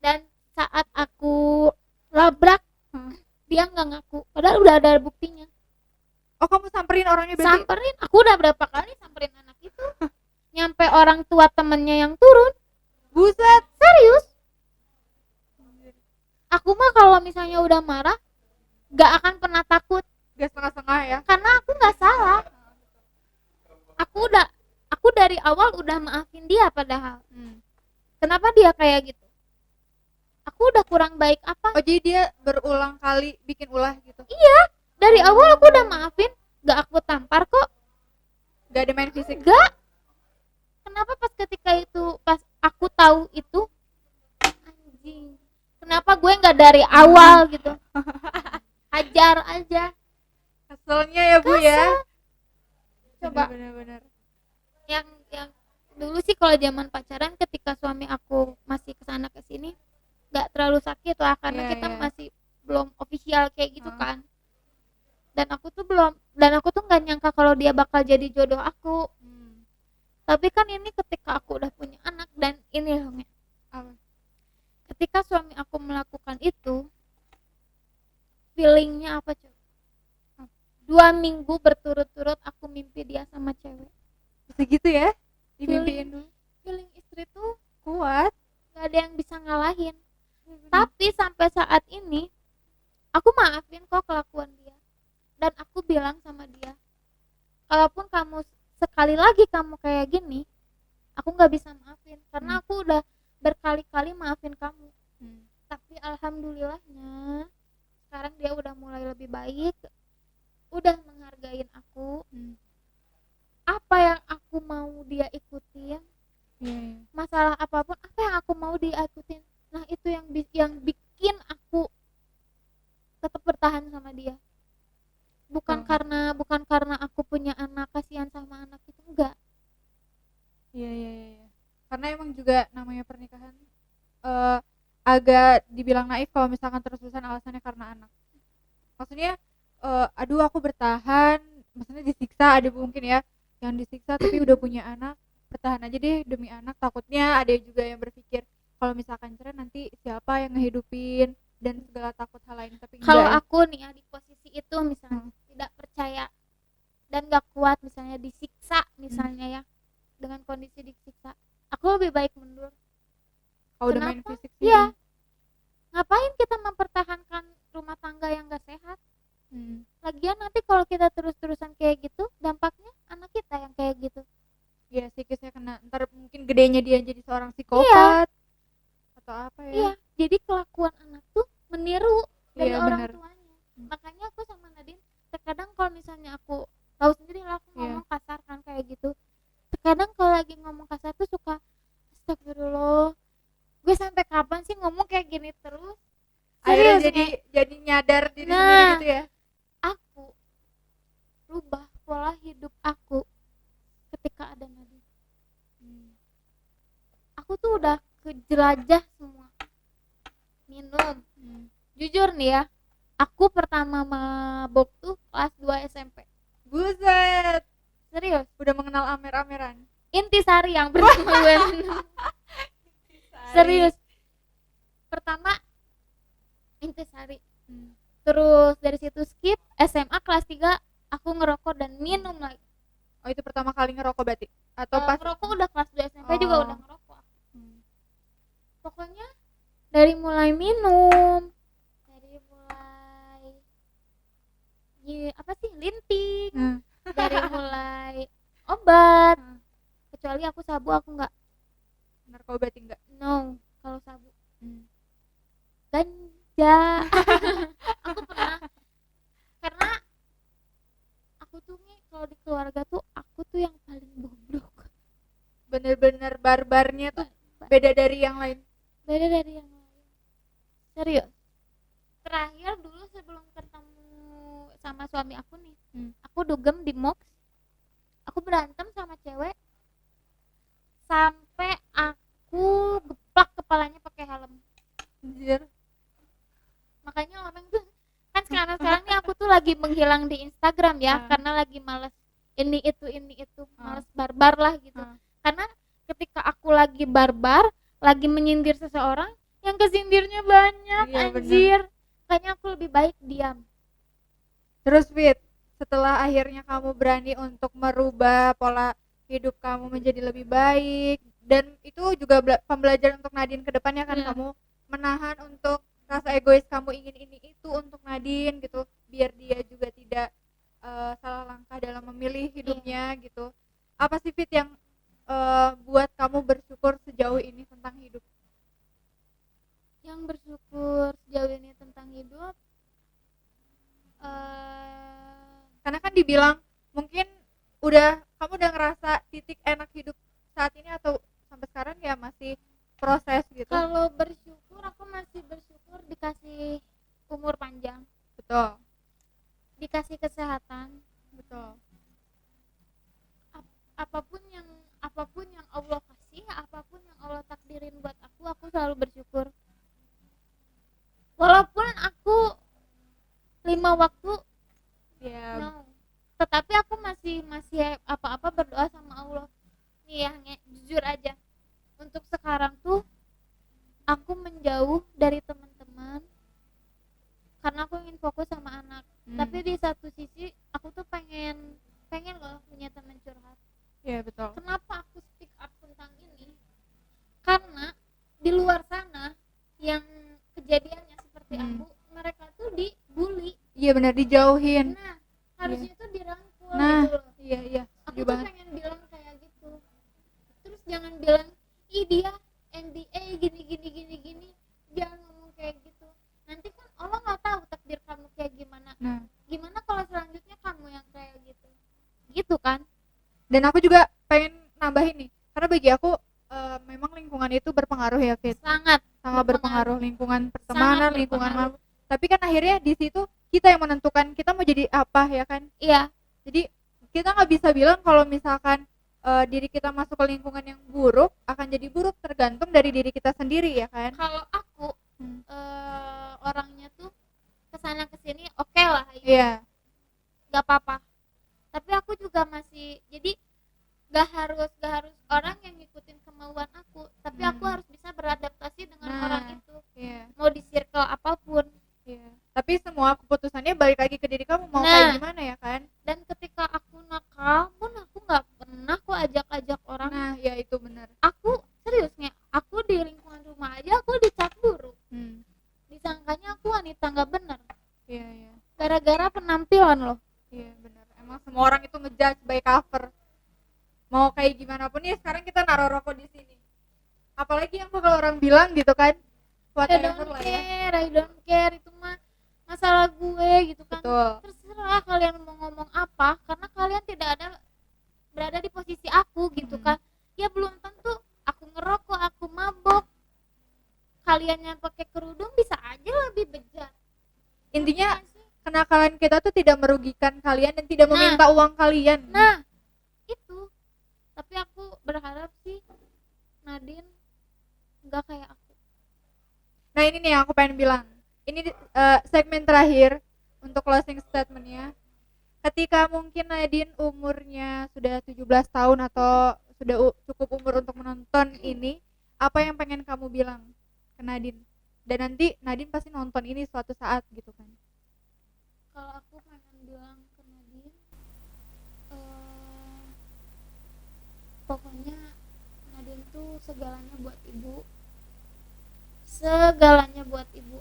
Dan saat aku labrak, dia nggak ngaku, padahal udah ada buktinya. Oh, kamu samperin orangnya berarti? Samperin, aku udah berapa kali samperin anak itu. Nyampe orang tua temennya yang turun. Buset. Serius. Aku mah kalau misalnya udah marah, gak akan pernah takut. Gak setengah-setengah ya? Karena aku gak salah. Aku dari awal udah maafin dia padahal. Kenapa dia kayak gitu? Aku udah kurang baik apa? Oh, jadi dia berulang kali bikin ulah gitu? Iya, dari awal aku udah maafin. Gak aku tampar kok. Gak ada main fisik? Gak. Kenapa pas ketika itu, pas aku tahu itu, kenapa gue nggak dari awal gitu. Hajar aja. Keselnya ya Bu ya. Coba Bener-bener. yang dulu sih kalau zaman pacaran ketika suami aku masih kesana kesini nggak terlalu sakit lah karena Iya, kita iya. masih belum official kayak gitu Heeh. kan. Dan aku tuh nggak nyangka kalau dia bakal jadi jodoh aku. Tapi kan ini ketika aku udah punya anak dan ini loh Nge, Apa? ketika suami aku melakukan itu feelingnya apa coba? 2 minggu berturut-turut aku mimpi dia sama cewek. Segitu ya? Dimimpiin dulu. Feeling istri tuh Kuat. gak ada yang bisa ngalahin. Tapi sampai saat ini aku maafin kok kelakuan dia. Dan aku bilang sama dia, kalaupun kamu sekali lagi kamu kayak gini, aku gak bisa maafin karena aku udah berkali-kali maafin kamu. Tapi alhamdulillahnya sekarang dia udah mulai lebih baik, udah menghargain aku. Apa yang aku mau dia ikutin, masalah apapun apa yang aku mau dia ikutin, nah itu yang bikin aku tetap bertahan sama dia. Bukan karena aku punya anak, kasihan sama anak itu, enggak. Iya. Karena emang juga namanya pernikahan agak dibilang naif kalau misalkan terus-terusan alasannya karena anak. Maksudnya aduh aku bertahan, maksudnya disiksa, ada mungkin ya yang disiksa tapi udah punya anak, bertahan aja deh demi anak. Takutnya ada juga yang berpikir kalau misalkan cerai nanti siapa yang ngehidupin dan segala takut hal lain, tapi enggak. Kalau aku nih ya di posisi itu misalnya tidak percaya dan gak kuat misalnya disiksa misalnya ya, dengan kondisi disiksa, aku lebih baik mundur. Kalau udah main Kenapa? fisik sih. Iya. Ngapain kita mempertahankan rumah tangga yang gak sehat? Lagian nanti kalau kita terus-terusan kayak gitu, dampaknya anak kita yang kayak gitu. Iya, psikisnya kena. Ntar mungkin gedenya dia jadi seorang psikopat atau apa ya. Iya, jadi kelakuan anak tuh meniru dari Iya, orang bener. tuanya. Makanya aku sama Nadine terkadang kalau misalnya aku tahu sendiri lah aku Iya. ngomong kasar kan kayak gitu. Terkadang kalau lagi ngomong kasar tuh suka astagfirullah. Gue sampai kapan sih ngomong kayak gini terus? Akhirnya Serius, jadi nyadar diri Nah. sendiri gitu ya. aku rubah pola hidup aku ketika ada Nadine. Aku tuh udah kejelajah semua. Minum. Jujur nih ya, aku pertama mabok tuh kelas 2 SMP. Buset, Serius. udah mengenal amer-ameran. Intisari yang pertama gue minum. Serius. Pertama Intisari. Terus dari situ skip, SMA kelas 3 aku ngerokok dan minum lagi. Oh, itu pertama kali ngerokok berarti? Atau pas Ngerokok udah kelas 2 SMP juga Oh. udah ngerokok. Pokoknya dari mulai minum, dari mulai apa sih linting, dari mulai obat. Kecuali aku sabu aku nggak. narkoba berarti enggak? No, kalau sabu ganja. Aku pernah, karena aku tuh nih kalau di keluarga tuh aku tuh yang paling bobrok. Bener-bener barbarnya tuh beda dari yang lain. Beda dari yang lain. Serius. Terakhir dulu sebelum ketemu sama suami aku nih, aku dugem di MOX. Aku berantem sama cewek sampai aku geplak kepalanya pakai helm. Anjir. Makanya orang tuh kan sekarang nih aku tuh lagi menghilang di Instagram ya, karena lagi males ini itu males barbar lah gitu. Karena ketika aku lagi barbar, lagi menyindir seseorang, yang kesindirnya banyak. Iya, anjir. Kayaknya aku lebih baik diam. Terus Fit, setelah akhirnya kamu berani untuk merubah pola hidup kamu menjadi lebih baik, dan itu juga pembelajaran untuk Nadine ke depannya kan, kamu menahan untuk rasa egois kamu ingin ini itu untuk Nadine gitu, biar dia juga tidak salah langkah dalam memilih hidupnya gitu. Apa sih Fit yang buat kamu bersyukur sejauh ini tentang hidup? Yang bersyukur sejauh ini tentang hidup, karena kan dibilang mungkin kamu udah ngerasa titik enak hidup saat ini atau sampai sekarang ya masih proses gitu. kalau bersyukur aku masih bersyukur nih ya, jujur aja, untuk sekarang tuh aku menjauh dari teman-teman karena aku ingin fokus sama anak. Tapi di satu sisi aku tuh pengen loh punya teman curhat. Iya betul. Kenapa aku speak up tentang ini? Karena di luar sana yang kejadiannya seperti aku, mereka tuh dibully. Iya benar, dijauhin. Nah, harusnya tuh dirangkul Nah, gitu loh. iya Aku setuju tuh banget. pengen bilang kayak gitu. Terus jangan bilang, ih dia MBA gini. Jangan ngomong kayak gitu. Nanti kan Allah nggak tahu takdir kamu kayak gimana. Nah, Gimana kalau selanjutnya kamu yang kayak gitu? Gitu kan? dan aku juga pengen nambahin nih, karena bagi aku memang lingkungan itu berpengaruh ya, Fit. Sangat Berpengaruh, lingkungan pertemanan, Sangat lingkungan berpengaruh. tapi kan akhirnya di situ kita yang menentukan kita mau jadi apa, ya kan. Iya, Jadi kita nggak bisa bilang kalau misalkan diri kita masuk ke lingkungan yang buruk akan jadi buruk, tergantung dari diri kita sendiri, ya kan. kalau aku orangnya tuh kesana kesini oke lah, Iya. nggak apa-apa. Tapi aku juga masih, jadi gak harus orang yang ngikutin kemauan aku, tapi aku harus bisa beradaptasi dengan orang itu. Iya. Mau di circle apapun. Iya. Tapi semua keputusannya balik lagi ke diri kamu mau Nah. kayak gimana, ya kan. Dan ketika aku nakal pun aku nggak pernah aku ajak orang. Nah, ya itu benar. Aku seriusnya, aku di lingkungan rumah aja aku dicap buruk. Disangkanya aku wanita nggak benar. Iya. Gara-gara penampilan loh. Iya benar. Emang semua orang itu ngejudge by cover. Mau kayak gimana pun ya, sekarang kita naruh rokok di sini. Apalagi yang bakal orang bilang gitu kan. Whatever lah ya. I don't care, itu mah masalah gue gitu kan. Betul. Terserah kalian mau ngomong apa, karena kalian tidak ada berada di posisi aku gitu kan. Ya belum tentu aku ngerokok, aku mabok. Kalian yang pakai kerudung bisa aja lebih bejat. Intinya kenakalan kita tuh tidak merugikan kalian dan tidak meminta uang kalian. Nah, itu. Tapi aku berharap sih Nadine nggak kayak aku. Nah ini nih yang aku pengen bilang. Ini segmen terakhir untuk closing statementnya. Ketika mungkin Nadine umurnya sudah 17 tahun atau sudah cukup umur untuk menonton ini, apa yang pengen kamu bilang ke Nadine? Dan nanti Nadine pasti nonton ini suatu saat gitu kan. Kalau aku pengen bilang ke Nadine, pokoknya Nadine tuh segalanya buat ibu.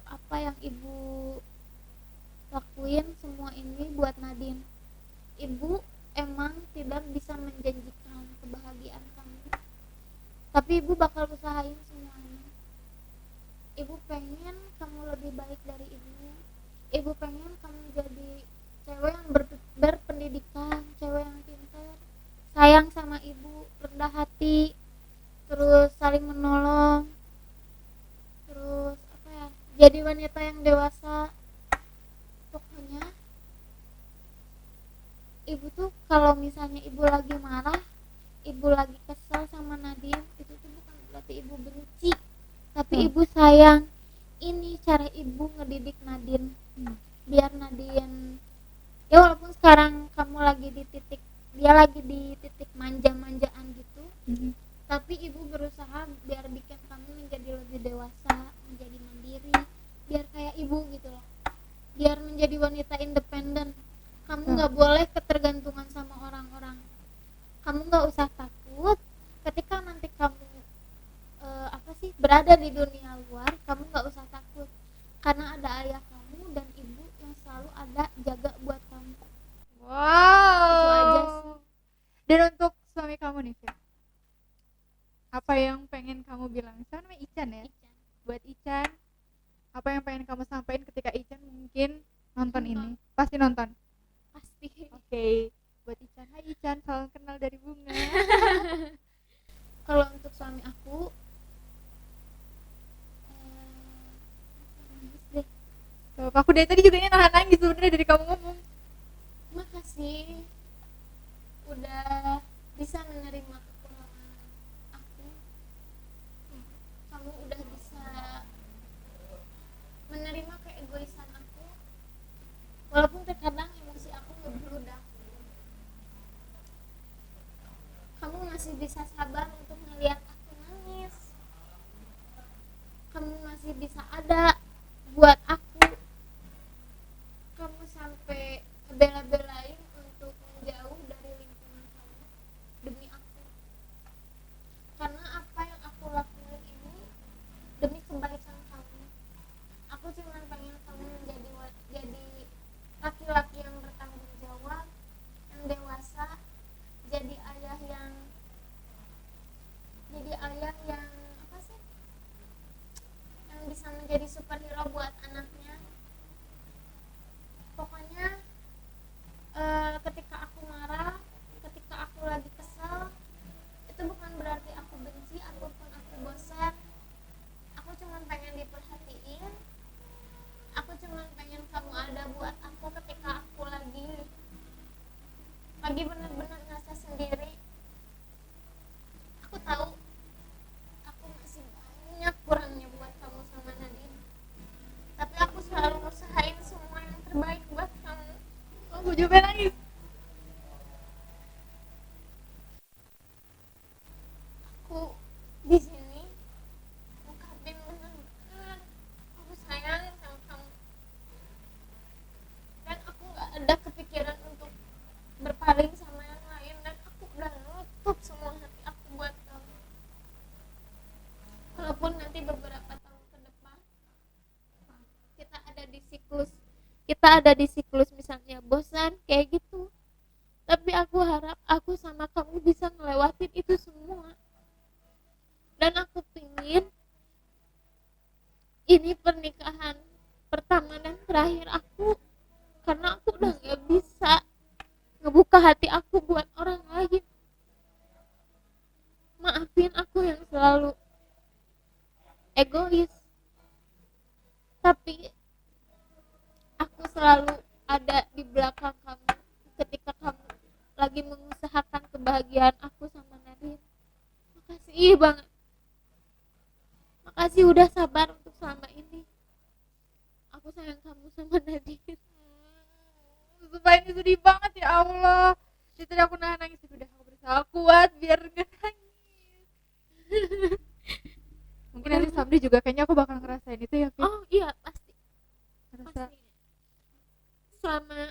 Apa yang ibu lakuin semua ini buat Nadine. Ibu emang tidak bisa menjanjikan kebahagiaan kamu, tapi ibu bakal usahain semuanya. Ibu pengen kamu lebih baik dari ibu. Ibu pengen kamu jadi cewek yang berpendidikan, cewek yang pintar, sayang sama ibu, rendah hati, terus saling menolong, terus jadi wanita yang dewasa. Pokoknya ibu tuh kalau misalnya ibu lagi marah, ibu lagi kesel sama Nadine, itu tuh bukan berarti ibu benci, tapi ibu sayang. Ini cara ibu ngedidik Nadine, biar Nadine, ya walaupun sekarang kamu lagi di titik, dia lagi di titik manja-manjaan gitu, tapi ibu berusaha biar bikin kamu menjadi lebih dewasa, menjadi mandiri, biar kayak ibu gitu loh, biar menjadi wanita independen. Kamu nggak boleh ketergantungan sama orang-orang. Kamu nggak usah takut ketika nanti kamu berada di dunia luar. Kamu nggak usah takut, karena ada ayah kamu dan ibu yang selalu ada jaga buat kamu. Wow. Itu aja sih. Dan untuk suami kamu nih, Fit, apa yang pengen kamu bilang? Siapa namanya Ican ya? Buat Ican, apa yang pengen kamu sampaikan ketika Ican mungkin nonton ini? Pasti nonton. Pasti. Oke. Buat Ican, hai Ican, salam kenal dari Bunga. Kalau untuk suami aku, Aku dari tadi juga ini nahan nangis sebenarnya dari kamu ngomong. makasih udah bisa menerima kekurangan aku. Kamu udah bisa menerima keegoisan aku, walaupun terkadang emosi aku ngebludak. Kamu masih masih bisa sabar untuk melihat aku nangis, kamu masih bisa ada buat aku, kamu sampai bela-belain untuk menjauh dari lingkungan kamu demi aku, karena apa yang aku lakuin ini demi kebaikan kamu. Aku cuma pengen kamu jadi laki-laki yang bertanggung jawab, yang dewasa, jadi ayah yang apa sih, yang bisa menjadi superhero buat anaknya. Pokoknya ketika aku marah, ketika aku lagi kesel, itu bukan berarti aku benci ataupun aku bosan. Aku cuma pengen diperhatiin, aku cuma pengen kamu ada buat aku ketika aku lagi benar-benar ngerasa sendiri. Aku tahu aku masih banyak kurangnya buat kamu sama Nadine, tapi aku selalu usahain semua yang terbaik buat kamu. Aku juga nangis. Aku di sini ngungkapin benar-benar aku sayang sama kamu, dan aku nggak ada kepikiran untuk berpaling sama yang lain, dan aku udah nutup semua hati aku buat kamu. Walaupun nanti beberapa tahun ke depan kita ada di siklus misalnya bosan kayak gitu, tapi aku harap aku sama kamu bisa ngelewatin itu semua. Dan aku pingin ini pernikahan pertama dan terakhir aku, karena aku udah gak bisa ngebuka hati aku buat orang lain. Maafin aku yang selalu egois, tapi aku selalu ada di belakang kamu ketika kamu lagi mengusahakan kebahagiaan aku sama Nadine. Makasih banget, makasih udah sabar untuk selama ini. Aku sayang kamu sama Nadine. Sumpah ini sedih banget ya Allah. Jadi tadi aku nahan nangis, udah aku berusaha kuat biar gak nangis. Mungkin nanti Samdi juga kayaknya aku bakal ngerasain itu ya, Fit. Oh iya pasti. Ngerasa Selama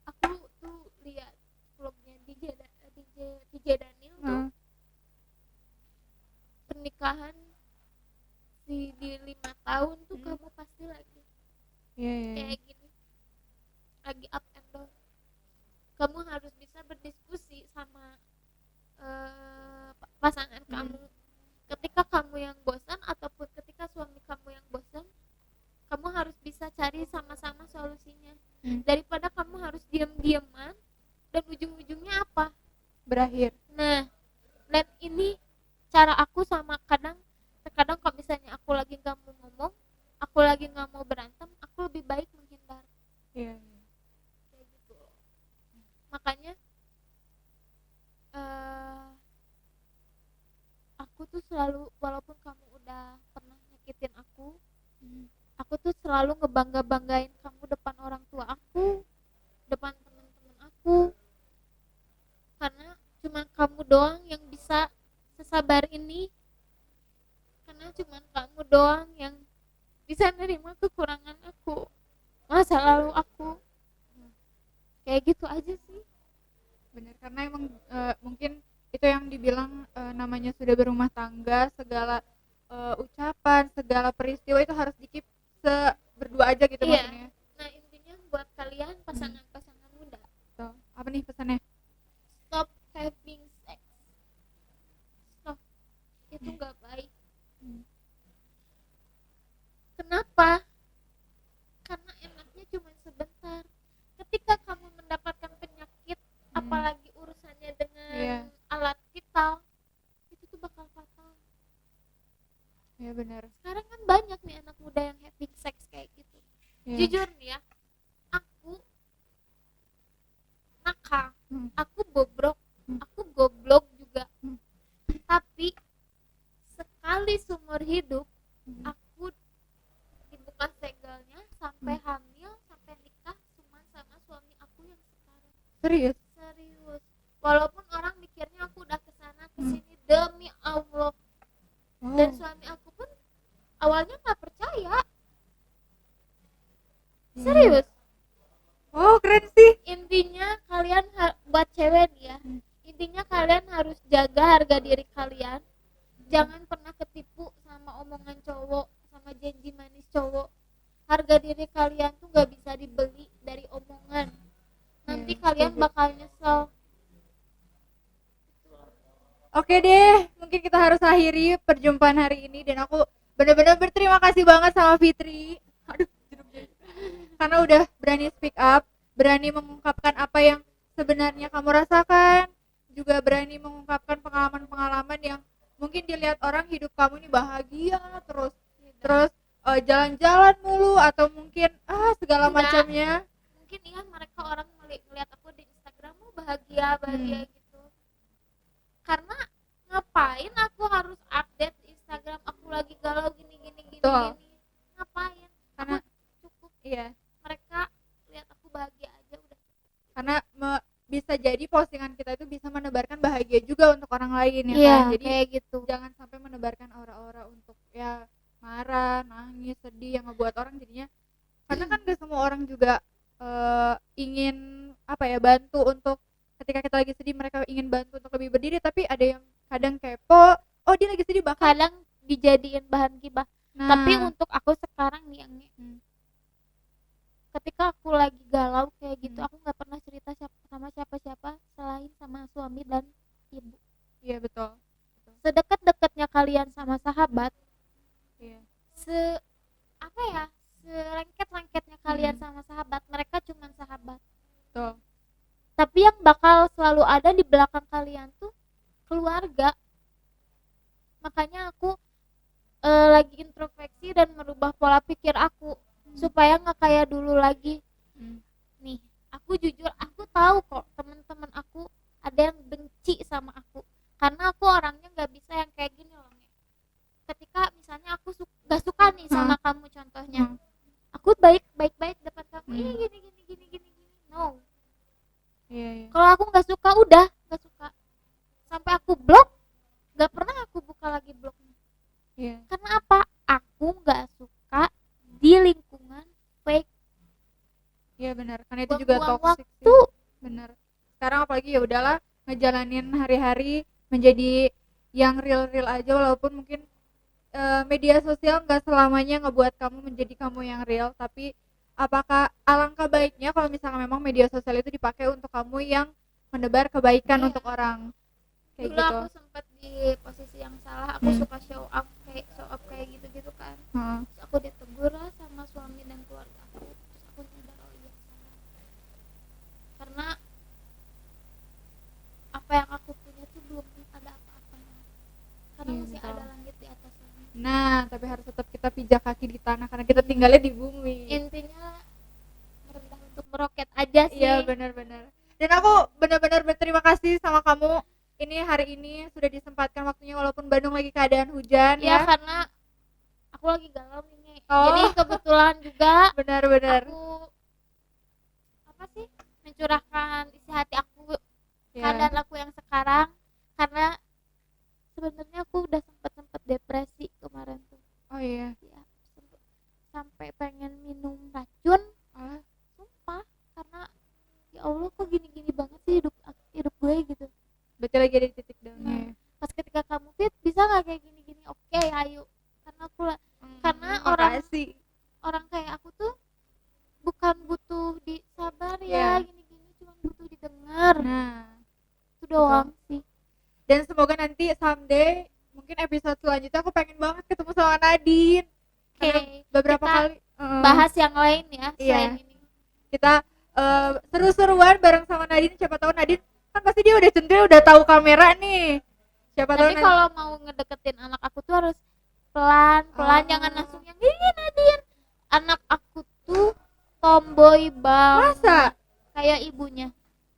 aku tuh lihat vlognya DJ Daniel tuh, pernikahan di 5 tahun tuh kamu pasti lagi kayak gini, lagi up and down. Kamu harus bisa berdiskusi sama pasangan kamu. Ketika kamu yang bosan ataupun ketika suami kamu yang bosan, kamu harus bisa cari sama-sama solusinya. Daripada kamu harus diam-diaman dan ujung-ujungnya apa? berakhir. Nah, dan ini cara aku sama terkadang kalau misalnya aku lagi nggak mau ngomong, aku lagi nggak mau berantem, aku lebih baik menghindar. Iya. Kayak gitu. Makanya aku tuh selalu, walaupun kamu udah pernah nyakitin aku tuh selalu ngebanggain kamu depan orang tua aku, depan teman-teman aku, karena cuma kamu doang yang bisa sesabar ini, karena cuma kamu doang yang bisa nerima kekurangan aku, masa lalu aku. Kayak gitu aja sih. Benar, karena emang mungkin itu yang dibilang namanya sudah berumah tangga, segala ucapan, segala peristiwa itu harus dikip berdua aja gitu. Iya. Maksudnya. Nah intinya buat kalian pasangan muda, Tuh, apa nih pesannya? stop having sex. Stop. Itu nggak baik. Kenapa? Karena enaknya cuma sebentar. Ketika kamu mendapatkan penyakit, apalagi urusannya dengan alat vital, itu tuh bakal fatal. Ya benar. Sekarang kan banyak nih anak muda yang having sex kayak gitu. Jujur nih ya, aku nakal, aku bobrok, aku goblok juga. Tapi sekali seumur hidup aku dibuka segelnya sampai hamil, sampai nikah cuma sama suami aku yang sekarang. Serius? Serius. Walaupun orang mikirnya aku udah kesana kesini jangan pernah ketipu sama omongan cowok, sama janji manis cowok. Harga diri kalian tuh gak bisa dibeli dari omongan. Nanti kalian setuju. bakal nyesel. Oke deh, mungkin kita harus akhiri perjumpaan hari ini dan aku benar-benar berterima kasih banget sama Fitri. Aduh, jeruk jari. Karena udah berani speak up, berani mengungkapkan apa yang sebenarnya kamu rasakan, juga berani mengungkapkan pengalaman-pengalaman yang mungkin dilihat orang hidup kamu ini bahagia terus, terus jalan-jalan mulu atau mungkin segala Enggak. macamnya. Mungkin iya mereka orang ngeliat aku di Instagram bahagia gitu. Karena ngapain aku harus update di Instagram aku lagi galau gini. Betul. Ngapain? Karena Aku cukup iya, mereka lihat aku bahagia aja udah. karena bisa jadi postingan kita itu bisa menebarkan bahagia juga untuk orang lain ya Iya, kan. Jadi kayak gitu. jangan sampai menebarkan aura-aura untuk ya marah, nangis, sedih yang ngebuat orang jadinya, karena kan gak semua orang juga ingin apa ya bantu untuk ketika kita lagi sedih, mereka ingin bantu untuk lebih berdiri, tapi ada yang kadang kepo, oh dia lagi sedih bahkan Kadang dijadiin bahan gibah. Tapi untuk aku sekarang nih yang ketika aku lagi galau kayak gitu, aku nggak pernah cerita sama siapa-siapa selain sama suami dan ibu. iya betul. Sedekat-dekatnya kalian sama sahabat, Iya. selengket-lengketnya kalian sama sahabat, mereka cuman sahabat. Betul. Tapi yang bakal selalu ada di belakang kalian tuh keluarga. Makanya aku lagi introspeksi dan merubah pola pikir aku supaya nggak kayak dulu lagi. Nih, aku jujur, aku tahu kok teman-teman aku ada yang benci sama aku karena aku orangnya nggak bisa yang kayak gini loh. Ketika misalnya aku nggak suka nih sama kamu contohnya, aku baik depan kamu, gini. No. Iya. Kalau aku nggak suka udah nggak suka, sampai aku blok, nggak pernah aku buka lagi blognya. Iya. Karena apa? Aku nggak suka di lingkungan fake. Iya benar, karena itu juga Buang-buang toxic waktu. sih. Benar. Sekarang apalagi ya udahlah ngejalanin hari-hari menjadi yang real aja, walaupun mungkin media sosial nggak selamanya ngebuat kamu menjadi kamu yang real, tapi apakah alangkah baiknya kalau misalnya memang media sosial itu dipakai untuk kamu yang menebar kebaikan Iya. untuk orang kayak Dulu gitu. aku sempat di posisi yang salah, aku suka show up kayak gitu kan. Terus aku ditegur lah sama suami dan keluarga aku. Terus aku nyadar, oh iya salah. Karena apa yang aku punya tuh belum ada apa-apanya. Karena Iya, masih betul. ada langit di atas sana. Nah, tapi harus tetap kita pijak kaki di tanah karena kita tinggalnya di bumi. Intinya merendah untuk meroket aja sih. Iya benar-benar. Dan aku benar-benar berterima kasih sama kamu. Ini hari ini sudah disempatkan waktunya walaupun Bandung lagi keadaan hujan Ya, ya. karena aku lagi galau nih. Oh. Jadi kebetulan juga Benar-benar. aku mencurahkan isi hati aku, Ya. keadaan aku yang sekarang, karena sebenarnya aku udah sempet depresi kemarin tuh. Oh iya. Ya, sampai pengen minum racun. Sumpah, karena ya Allah kok gini-gini banget sih hidup gue gitu. Berarti lagi ada di titik downnya. Pas ketika kamu fit, bisa nggak kayak gini-gini? Oke, ayo. Karena aku karena Makasih. orang kayak aku tuh bukan butuh disabar Iya. ya gini-gini, cuma butuh didengar. Nah, Itu doang sih. dan semoga nanti someday mungkin episode selanjutnya aku pengen banget ketemu sama Nadine. Karena Oke, beberapa kita kali bahas yang lain ya Iya. selain ini. kita seru-seruan bareng sama Nadine. Siapa tahu Nadine kan pasti dia udah centil, udah tahu kamera nih. Siapa tahu Tapi kalau mau ngedeketin anak aku tuh harus pelan-pelan, jangan langsung yang gini Nadine. Anak aku tuh tomboy banget. Masa? Kayak ibunya.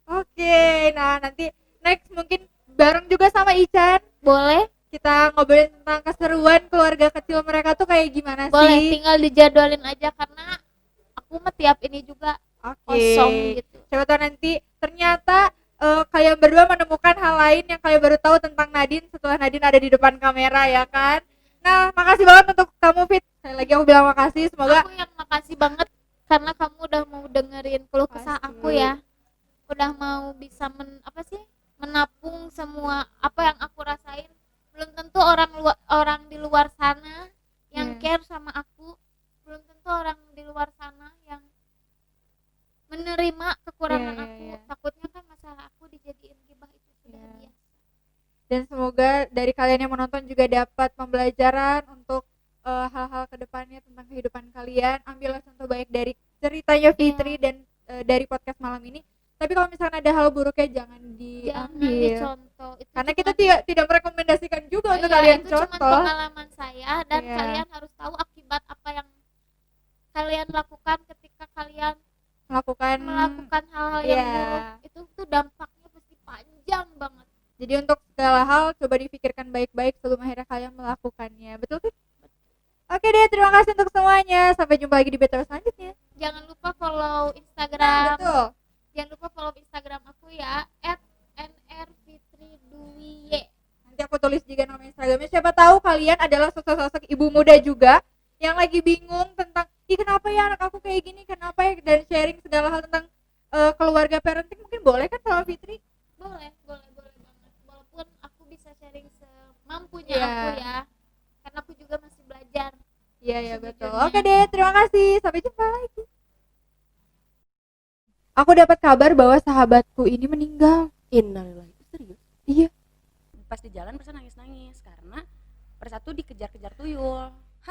Oke, nah nanti next mungkin bareng juga sama Ican Boleh? kita ngobrolin tentang keseruan keluarga kecil mereka tuh kayak gimana Boleh, sih. tinggal dijadwalin aja karena aku mah tiap ini juga Oke. kosong gitu. Siapa tahu nanti ternyata kalian berdua menemukan hal lain yang kalian baru tahu tentang Nadine setelah Nadine ada di depan kamera ya kan. Nah, makasih banget untuk kamu Fit. Sekali lagi aku bilang makasih. Semoga Aku yang makasih banget karena kamu udah mau dengerin keluh kesah Makasih. aku ya. Udah mau bisa menapung semua apa yang aku rasain. Belum tentu orang di luar sana yang Iya. care sama aku, belum tentu orang di luar sana yang menerima kekurangan Iya, aku. iya. Takutnya kan masalah aku dijadiin gibah, itu sudah Iya. biasa. Dan semoga dari kalian yang menonton juga dapat pembelajaran untuk hal-hal kedepannya tentang kehidupan kalian. Ambillah contoh baik dari ceritanya Fitri Iya. dan dari podcast malam ini. Tapi kalau misalkan ada hal buruknya jangan Jangan diambil. dicontoh. Itu Karena cuma- kita tidak merekomendasikan juga untuk Iya, kalian itu cuma contoh. pengalaman saya, dan Iya. kalian harus tahu akibat apa yang kalian lakukan ketika kalian Melakukan melakukan hal-hal yang iya. buruk. Itu tuh dampaknya pasti panjang banget. Jadi untuk segala hal coba dipikirkan baik-baik sebelum akhirnya kalian melakukannya. Betul Fit? Oke deh, terima kasih untuk semuanya. Sampai jumpa lagi di BTW selanjutnya. Jangan lupa follow Nah, Instagram. betul. Jangan lupa follow Instagram aku ya, @nrfitridwiye. Nanti aku tulis juga nama Instagramnya. Siapa tahu kalian adalah sosok-sosok ibu muda juga yang lagi bingung tentang, ih kenapa ya anak aku kayak gini, kenapa ya, dan sharing segala hal tentang keluarga parenting. Mungkin boleh kan sama Fitri? Boleh banget. Walaupun aku bisa sharing semampunya Iya. aku ya, karena aku juga masih belajar. Iya ya betul. Sejujurnya. Oke deh, terima kasih. Sampai jumpa lagi. Aku dapat kabar bahwa sahabatku ini meninggal. Innalillahi, serius? Iya. Pas di jalan perasaan nangis-nangis karena pada satu dikejar-kejar tuyul.